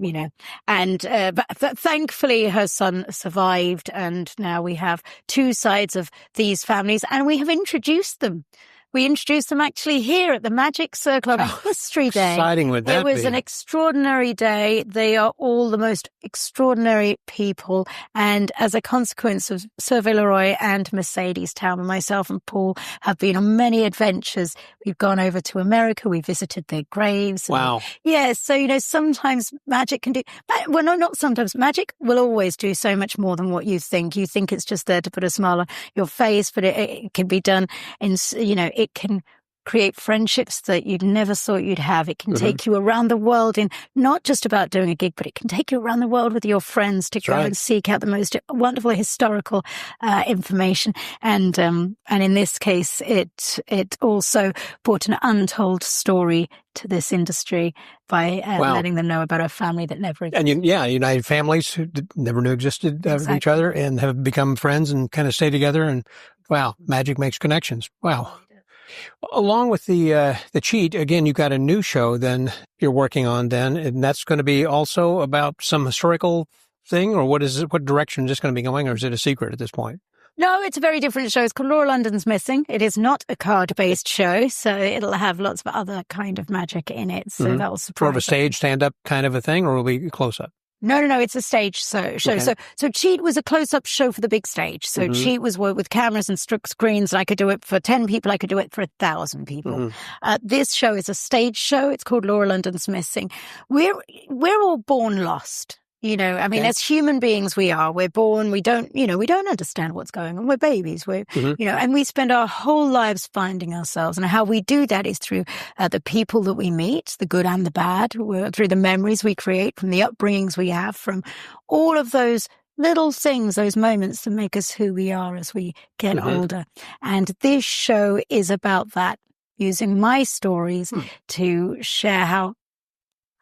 but thankfully her son survived, and now we have two sides of these families, and we have introduced them. We introduced them actually here at the Magic Circle on a History Day. Exciting would that be? It was an extraordinary day. They are all the most extraordinary people. And as a consequence of Sir Villeroy and Mercedes Talma, myself and Paul have been on many adventures. We've gone over to America. We visited their graves. Wow. Yeah. So, sometimes magic can do, well, no, not sometimes. Magic will always do so much more than what you think. You think it's just there to put a smile on your face, but it can be done in, it can create friendships that you'd never thought you'd have. It can take you around the world in not just about doing a gig, but it can take you around the world with your friends to go and seek out the most wonderful historical information. And in this case, it also brought an untold story to this industry by letting them know about a family that never existed. And united families who never knew existed of each other and have become friends and kind of stay together. And wow, magic makes connections. Wow. Along with the cheat, again, you've got a new show then you're working on then, and that's going to be also about some historical thing, or what direction is this going to be going, or is it a secret at this point? No, it's a very different show. It's called Laura London's Missing. It is not a card-based show, so it'll have lots of other kind of magic in it, so that will surprise More of a stage stand-up kind of a thing, or will it be close-up? No, it's a stage show. Okay. So Cheat was a close-up show for the big stage. So Cheat was with cameras and screens, and I could do it for 10 people. I could do it for 1,000 people. This show is a stage show. It's called Laura London's Missing. We're all born lost. As human beings, we're born, we don't understand what's going on. We're babies, and we spend our whole lives finding ourselves. And how we do that is through the people that we meet, the good and the bad, through the memories we create from the upbringings we have, from all of those little things, those moments that make us who we are as we get older. And this show is about that, using my stories to share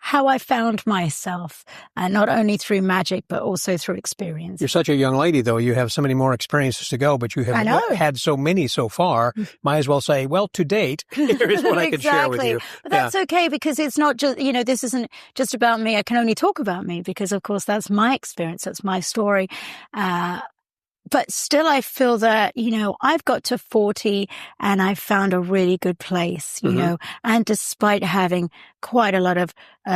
how I found myself, not only through magic, but also through experience. You're such a young lady, though. You have so many more experiences to go, but you have had so many so far. Might as well say, well, to date, here's what I can share with you. But that's okay, because it's not just, this isn't just about me. I can only talk about me because, of course, that's my experience. That's my story. But still, I feel that, I've got to 40 and I found a really good place, and despite having quite a lot of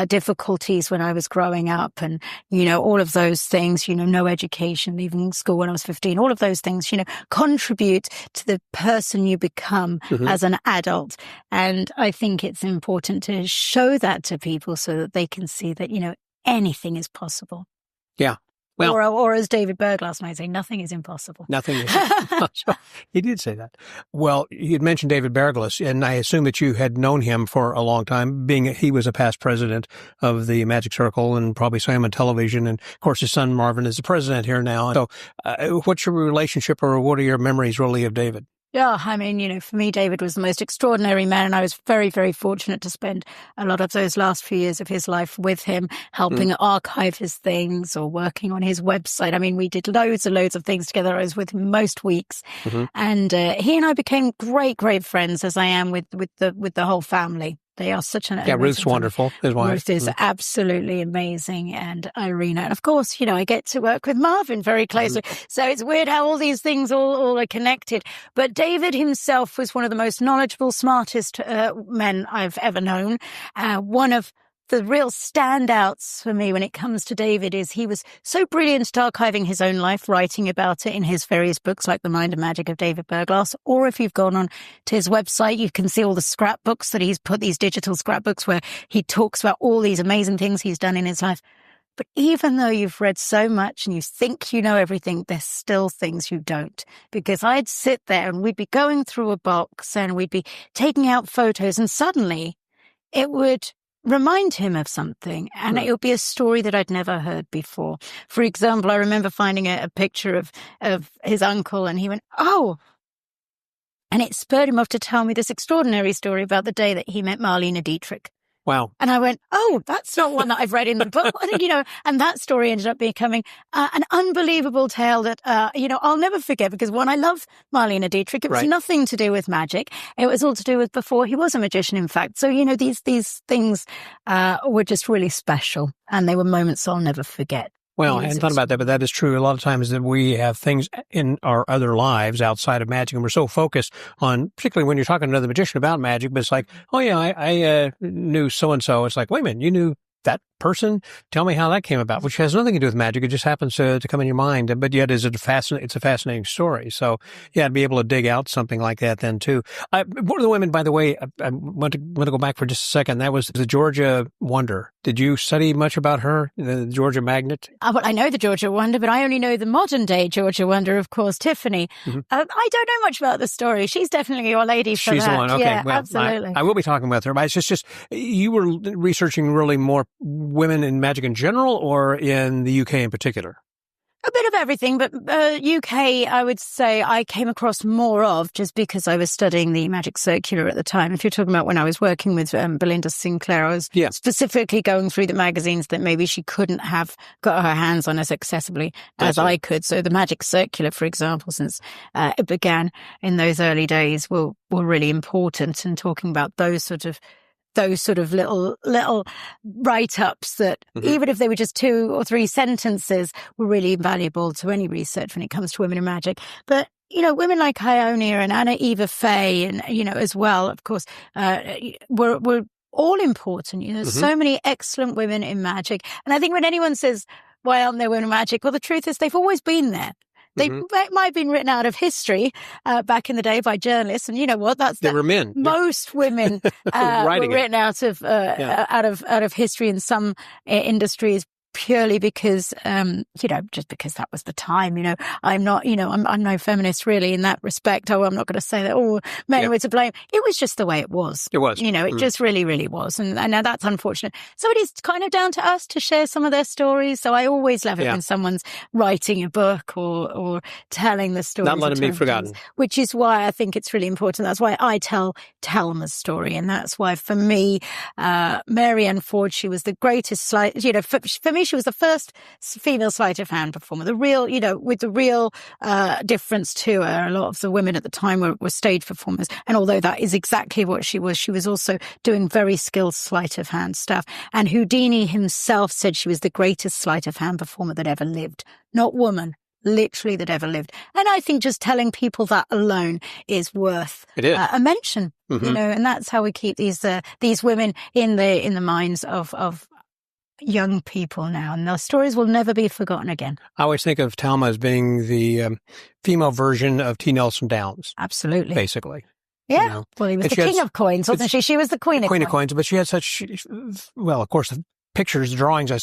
difficulties when I was growing up and, all of those things, no education, leaving school when I was 15, all of those things, contribute to the person you become as an adult. And I think it's important to show that to people so that they can see that, anything is possible. Yeah. Well, or as David Berglas might say, nothing is impossible. Nothing is impossible. He did say that. Well, you had mentioned David Berglas, and I assume that you had known him for a long time, being he was a past president of the Magic Circle and probably saw him on television. And, of course, his son Marvyn is the president here now. So what's your relationship, or what are your memories really of David? Yeah, for me, David was the most extraordinary man, and I was very, very fortunate to spend a lot of those last few years of his life with him, helping archive his things or working on his website. We did loads and loads of things together. I was with him most weeks, and he and I became great, great friends, as I am with the whole family. They are such an Ruth's wonderful. His wife. Ruth is absolutely amazing, and Irina, and of course, I get to work with Marvyn very closely. So it's weird how all these things all are connected. But David himself was one of the most knowledgeable, smartest men I've ever known. One of the real standouts for me when it comes to David is he was so brilliant at archiving his own life, writing about it in his various books like The Mind and Magic of David Berglas. Or if you've gone on to his website, you can see all the scrapbooks that he's put, these digital scrapbooks where he talks about all these amazing things he's done in his life. But even though you've read so much and you think you know everything, there's still things you don't. Because I'd sit there and we'd be going through a box and we'd be taking out photos and suddenly it would remind him of something, and it would be a story that I'd never heard before. For example, I remember finding a picture of his uncle, and he went, "Oh," and it spurred him off to tell me this extraordinary story about the day that he met Marlene Dietrich. Wow. And I went, "Oh, that's not one that I've read in the book." And that story ended up becoming an unbelievable tale that, I'll never forget, because one, I love Marlene Dietrich. It was nothing to do with magic. It was all to do with before he was a magician, in fact. So, these things were just really special, and they were moments I'll never forget. Well, I hadn't thought about that, but that is true. A lot of times that we have things in our other lives outside of magic, and we're so focused on, particularly when you're talking to another magician about magic, but it's like, oh yeah, I knew so-and-so. It's like, wait a minute, you knew that person? Tell me how that came about, which has nothing to do with magic. It just happens to come in your mind, but yet it's a fascinating story. So yeah, to be able to dig out something like that then too. One of the women, by the way, I want to go back for just a second. That was the Georgia Wonder. Did you study much about her, the Georgia Magnet? Well, I know the Georgia Wonder, but I only know the modern day Georgia Wonder, of course, Tiffany. Mm-hmm. I don't know much about the story. She's definitely your lady for that. She's the one. Okay, yeah, well, absolutely. I will be talking with her, but it's just you were researching really more women in magic in general, or in the UK in particular? A bit of everything, but UK, I would say I came across more of, just because I was studying the Magic Circular at the time. If you're talking about when I was working with Belinda Sinclair, I was specifically going through the magazines that maybe she couldn't have got her hands on as accessibly as I could. So the Magic Circular, for example, since it began in those early days, were really important, and talking about those sort of little write-ups that, even if they were just 2 or 3 sentences, were really invaluable to any research when it comes to women in magic. But, women like Ionia and Anna Eva Fay and, as well, of course, were all important. There's so many excellent women in magic. And I think when anyone says, why aren't there women in magic? Well, the truth is they've always been there. They might have been written out of history back in the day by journalists, and you know what? They were men. Most women were written out of history in some industries, purely because, just because that was the time. I'm not, I'm no feminist really in that respect. Oh, I'm not going to say that men were to blame. It was just the way it was. It was. It just really, really was. And now that's unfortunate. So it is kind of down to us to share some of their stories. So I always love it when someone's writing a book or telling the story. Not letting it be forgotten. Which is why I think it's really important. That's why I tell Thelma's story. And that's why for me, Mary Ann Ford, she was the greatest for me, she was the first female sleight of hand performer. The real, with the real difference to her. A lot of the women at the time were stage performers. And although that is exactly what she was also doing very skilled sleight of hand stuff. And Houdini himself said she was the greatest sleight of hand performer that ever lived. Not woman, literally that ever lived. And I think just telling people that alone is worth a mention. And that's how we keep these women in the minds of young people now, and those stories will never be forgotten again. I always think of Thelma as being the female version of T. Nelson Downs. Absolutely. Basically. Yeah. Well, he was the king of coins, wasn't she? She was the queen of coins. But she had such, of course, the pictures, drawings, I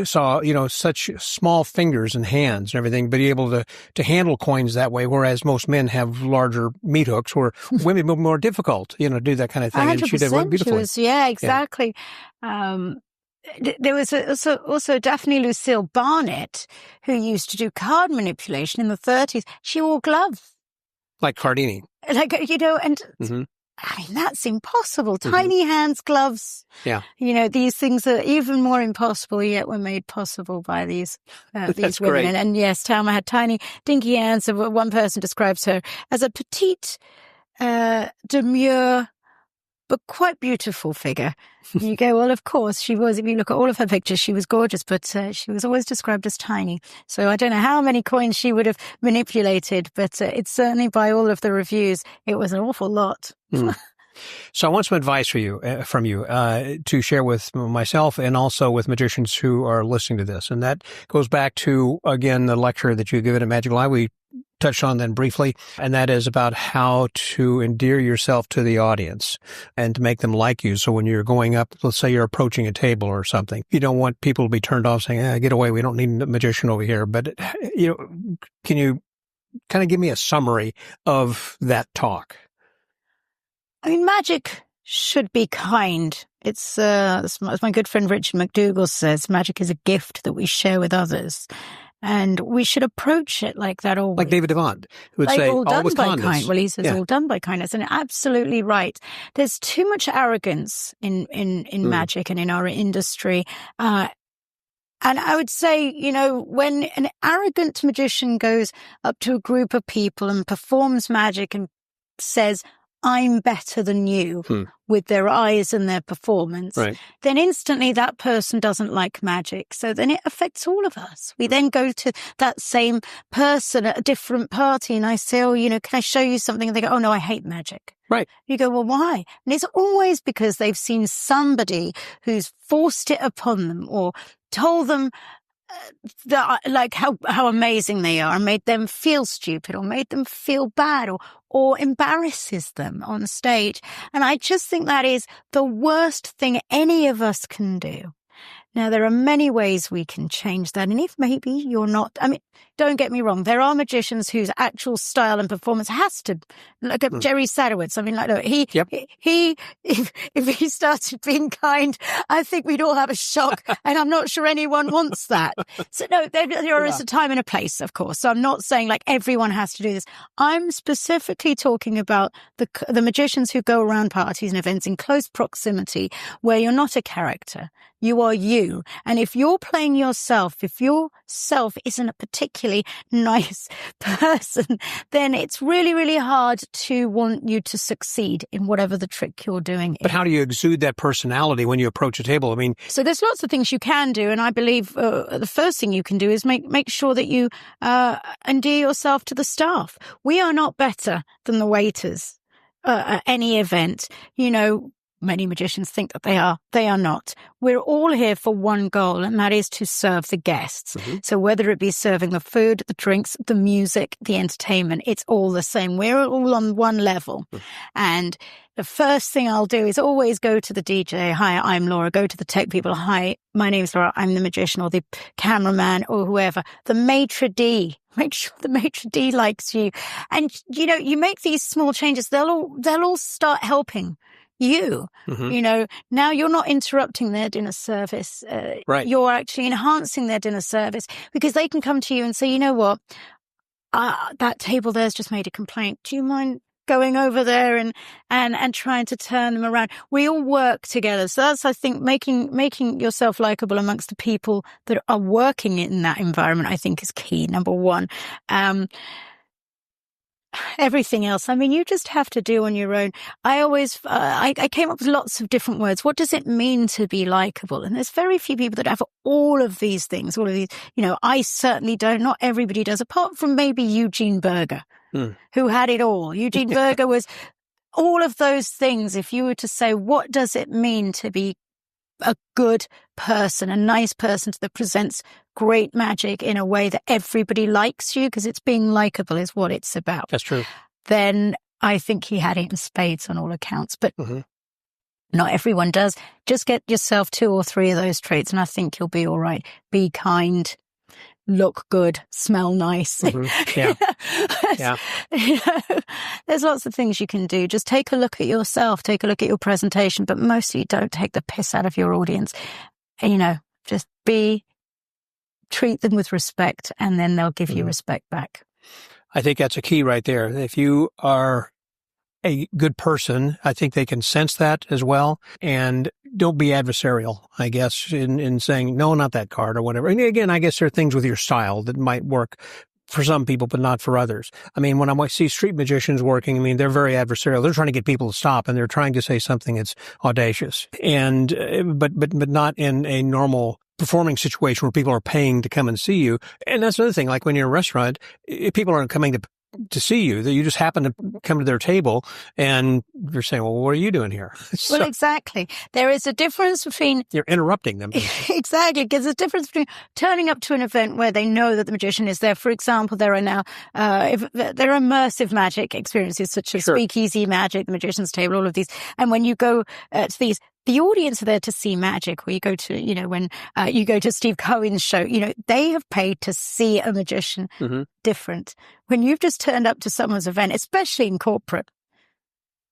saw, such small fingers and hands and everything, but be able to handle coins that way, whereas most men have larger meat hooks, or women more difficult, to do that kind of thing. 100%. And she did it beautifully. Exactly. Yeah. There was also Daphne Lucille Barnett, who used to do card manipulation in the 30s. She wore gloves. Like Cardini. And I mean, that's impossible. Tiny hands, gloves. Yeah. These things are even more impossible, yet were made possible by these women. Great. And yes, Thelma had tiny, dinky hands. So one person describes her as a petite, demure, but quite beautiful figure. And you go, well, of course, she was. If you look at all of her pictures, she was gorgeous, but she was always described as tiny. So I don't know how many coins she would have manipulated, but it's certainly, by all of the reviews, it was an awful lot. So I want some advice from you to share with myself and also with magicians who are listening to this. And that goes back to, again, the lecture that you given at Magic Live. We touched on that briefly, and that is about how to endear yourself to the audience and to make them like you. So when you're going up, let's say you're approaching a table or something, you don't want people to be turned off saying, get away, we don't need a magician over here. But, can you kind of give me a summary of that talk? I mean, magic should be kind. It's, as my good friend Richard McDougall says, magic is a gift that we share with others. And we should approach it like that always. Like David Devant, who would say, all with kindness. Well, he says all done by kindness. And absolutely right. There's too much arrogance in magic and in our industry. And I would say, when an arrogant magician goes up to a group of people and performs magic and says, I'm better than you with their eyes and their performance, then instantly that person doesn't like magic. So then it affects all of us. We then go to that same person at a different party and I say, can I show you something? And they go, oh no, I hate magic. Right. You go, well, why? And it's always because they've seen somebody who's forced it upon them or told them like how amazing they are and made them feel stupid or made them feel bad or embarrasses them on stage. And I just think that is the worst thing any of us can do. Now, there are many ways we can change that. And if maybe you're not, don't get me wrong, there are magicians whose actual style and performance has to, look at Jerry Sadowitz. If he started being kind, I think we'd all have a shock. And I'm not sure anyone wants that. So no, there is a time and a place, of course. So I'm not saying like everyone has to do this. I'm specifically talking about the magicians who go around parties and events in close proximity where you're not a character. You are you. And if you're playing yourself, if yourself isn't a particularly nice person, then it's really, really hard to want you to succeed in whatever the trick you're doing. But how do you exude that personality when you approach a table? So there's lots of things you can do. And I believe the first thing you can do is make sure that you endear yourself to the staff. We are not better than the waiters at any event. Many magicians think that they are. They are not. We're all here for one goal, and that is to serve the guests. So whether it be serving the food, the drinks, the music, the entertainment, it's all the same. We're all on one level. And the first thing I'll do is always go to the DJ. Hi, I'm Laura. Go to the tech people. Hi, my name's Laura. I'm the magician or the cameraman or whoever. The maitre d'. Make sure the maitre d' likes you. And, you make these small changes. They'll all start helping you. Now you're not interrupting their dinner service. You're actually enhancing their dinner service because they can come to you and say, you know what, that table there's just made a complaint. Do you mind going over there and trying to turn them around? We all work together. So that's, I think, making yourself likable amongst the people that are working in that environment, I think is key, number one. Everything else, you just have to do on your own. I always, I came up with lots of different words. What does it mean to be likable? And there's very few people that have all of these things, all of these, I certainly don't. Not everybody does, apart from maybe Eugene Berger, who had it all. Eugene Berger was all of those things. If you were to say, what does it mean to be a good person, a nice person that presents great magic in a way that everybody likes you, because it's being likable is what it's about. That's true. Then I think he had it in spades on all accounts, but not everyone does. Just get yourself 2 or 3 of those traits and I think you'll be all right. Be kind, look good, smell nice. There's lots of things you can do. Just take a look at yourself, take a look at your presentation, but mostly don't take the piss out of your audience. Just treat them with respect and then they'll give you respect back. I think that's a key right there. If you are a good person, I think they can sense that as well. And don't be adversarial, I guess, in saying, no, not that card or whatever. And again, I guess there are things with your style that might work for some people, but not for others. When I see street magicians working, they're very adversarial. They're trying to get people to stop and they're trying to say something that's audacious. And, but not in a normal performing situation where people are paying to come and see you. And that's another thing, like when you're in a restaurant, people aren't coming to to see you, that you just happen to come to their table and you're saying, well, what are you doing here? Well, exactly. There is a difference between... You're interrupting them. Exactly. There's a difference between turning up to an event where they know that the magician is there. For example, there are now there are immersive magic experiences such as speakeasy magic, the magician's table, all of these. And when you go to these, the audience are there to see magic. Where you go to, when you go to Steve Cohen's show, they have paid to see a magician different. When you've just turned up to someone's event, especially in corporate,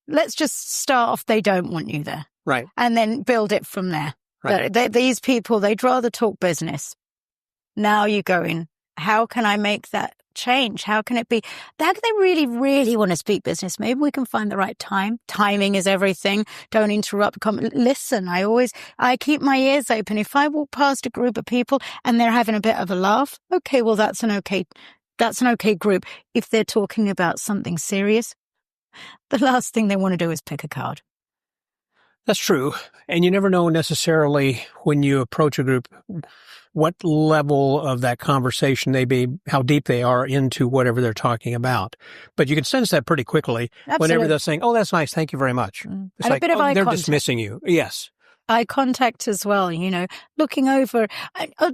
let's just start off, they don't want you there. Right. And then build it from there. Right. These people, they'd rather talk business. Now you go in, how can I make that change? How can it be that they really, really want to speak business? Maybe we can find the right time. Timing is everything. Don't interrupt. Listen, I keep my ears open. If I walk past a group of people and they're having a bit of a laugh, okay, well, that's an okay group. If they're talking about something serious, the last thing they want to do is pick a card. That's true. And you never know necessarily when you approach a group what level of that conversation how deep they are into whatever they're talking about. But you can sense that pretty quickly. Absolutely. Whenever they're saying, oh, that's nice, thank you very much. It's and a bit of eye they're contact. dismissing you. Yes. Eye contact as well, looking over.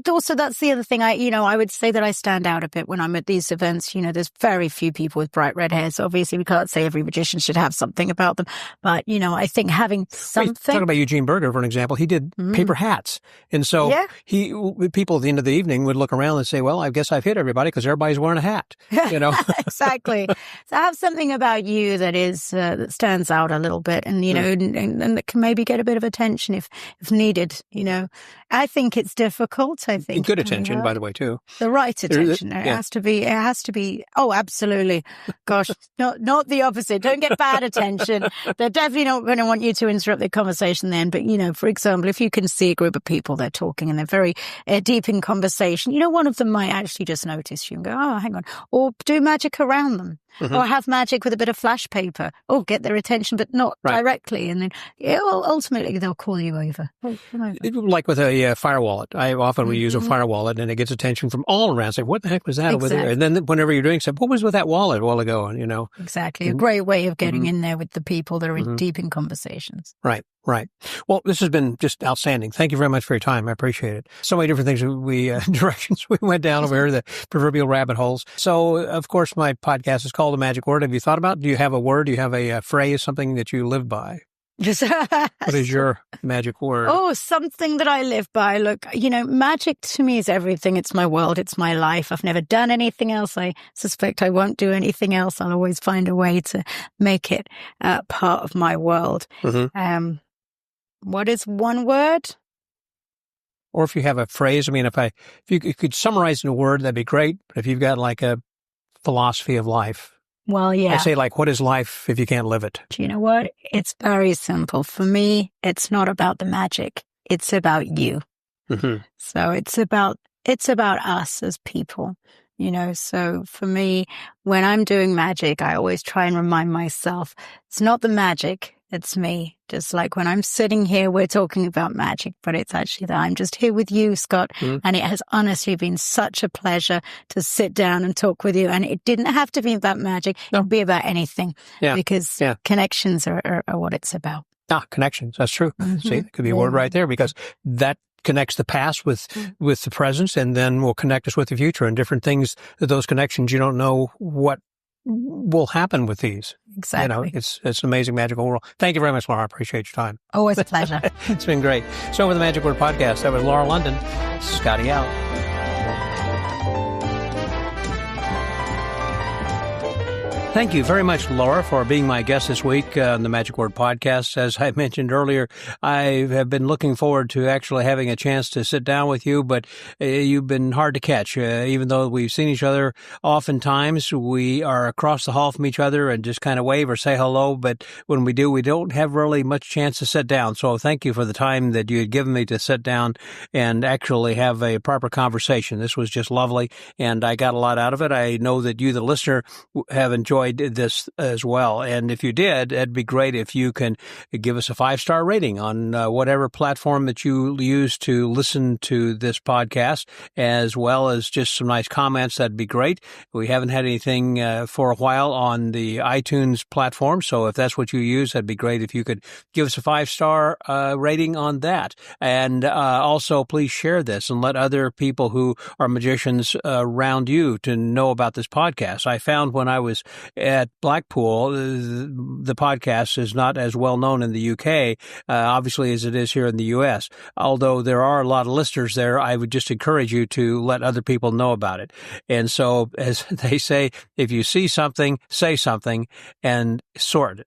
Also, that's the other thing. I would say that I stand out a bit when I'm at these events. There's very few people with bright red hair. So obviously we can't say every magician should have something about them. But, I think having something. Talk about Eugene Berger, for an example. He did paper hats. And so people at the end of the evening would look around and say, well, I guess I've hit everybody because everybody's wearing a hat, Exactly. So have something about you that is, that stands out a little bit and, and that can maybe get a bit of attention if needed, I think it's difficult. I think good attention, by the way, too. The right attention. It has to be. Oh, absolutely. Gosh, not the opposite. Don't get bad attention. They're definitely not going to want you to interrupt the conversation then. But, for example, if you can see a group of people, they're talking and they're very deep in conversation, one of them might actually just notice you and go, oh, hang on. Or do magic around them. Or have magic with a bit of flash paper. Or get their attention, but not directly. And then ultimately they'll call you over. Like with a fire wallet. I often will use a fire wallet and it gets attention from all around. Say, what the heck was that over there? And then whenever you're doing something, what was with that wallet a while ago? And, Exactly. A great way of getting in there with the people that are deep in conversations. Right. Well, this has been just outstanding. Thank you very much for your time. I appreciate it. So many different things directions we went down over here, the proverbial rabbit holes. So, of course, my podcast is called The Magic Word. Have you thought about it? Do you have a word? Do you have a phrase, something that you live by? What is your magic word? Oh, something that I live by. Look, magic to me is everything. It's my world. It's my life. I've never done anything else. I suspect I won't do anything else. I'll always find a way to make it part of my world. What is one word? Or if you have a phrase, if you could summarize in a word, that'd be great. But if you've got like a philosophy of life. Well, yeah. I say what is life if you can't live it? Do you know what? It's very simple. For me, it's not about the magic. It's about you. So it's about us as people, so for me, when I'm doing magic, I always try and remind myself, it's not the magic. It's me. Just like when I'm sitting here, we're talking about magic, but it's actually that I'm just here with you, Scott. And it has honestly been such a pleasure to sit down and talk with you. And it didn't have to be about magic. It could be about anything because connections are what it's about. Connections. That's true. See, it could be a word right there because that connects the past with the present and then will connect us with the future and different things, those connections. You don't know what will happen with these. Exactly. It's an amazing magical world. Thank you very much, Laura. I appreciate your time. Always a pleasure. It's been great. So with the Magic Word Podcast, that was Laura London. Scotty out. Thank you very much, Laura, for being my guest this week on the Magic Word Podcast. As I mentioned earlier, I have been looking forward to actually having a chance to sit down with you, but you've been hard to catch. Even though we've seen each other oftentimes, we are across the hall from each other and just kind of wave or say hello, but when we do, we don't have really much chance to sit down. So thank you for the time that you had given me to sit down and actually have a proper conversation. This was just lovely, and I got a lot out of it. I know that you, the listener, have enjoyed enjoyed this as well. And if you did, it'd be great if you can give us a 5-star rating on whatever platform that you use to listen to this podcast, as well as just some nice comments. That'd be great. We haven't had anything for a while on the iTunes platform, so if that's what you use, that'd be great if you could give us a 5-star rating on that. And also, please share this and let other people who are magicians around you to know about this podcast. I found when I was at Blackpool, the podcast is not as well known in the UK, obviously, as it is here in the US. Although there are a lot of listeners there, I would just encourage you to let other people know about it. And so, as they say, if you see something, say something, and sort it.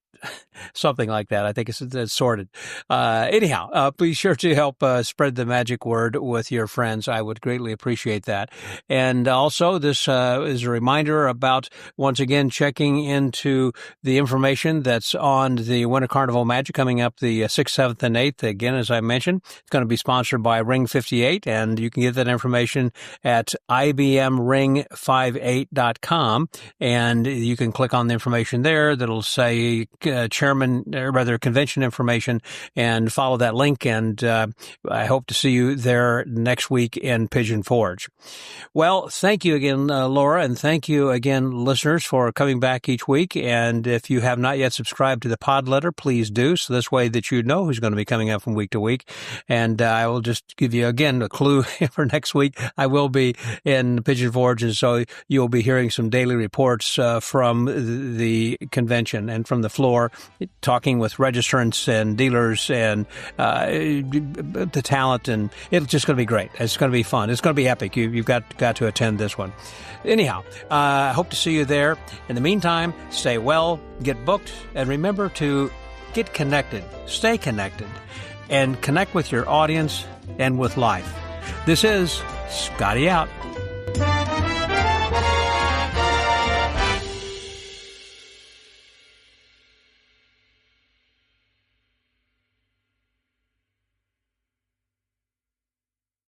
Something like that. I think it's sorted. Anyhow, be sure to help spread the magic word with your friends. I would greatly appreciate that. And also, this is a reminder about, once again, checking into the information that's on the Winter Carnival Magic coming up the 6th, 7th, and 8th. Again, as I mentioned, it's going to be sponsored by Ring 58, and you can get that information at ibmring58.com, and you can click on the information there that'll say convention information, and follow that link. And I hope to see you there next week in Pigeon Forge. Well, thank you again, Laura, and thank you again, listeners, for coming back each week. And if you have not yet subscribed to the pod letter, please do, so this way that you know who's going to be coming up from week to week. And I will just give you again a clue for next week. I will be in Pigeon Forge, and so you'll be hearing some daily reports from the convention and from the floor, talking with registrants and dealers and the talent, and it's just going to be great. It's going to be fun. It's going to be epic. You've got to attend this one. Anyhow, I hope to see you there. In the meantime, stay well, get booked, and remember to get connected, stay connected, and connect with your audience and with life. This is Scotty out.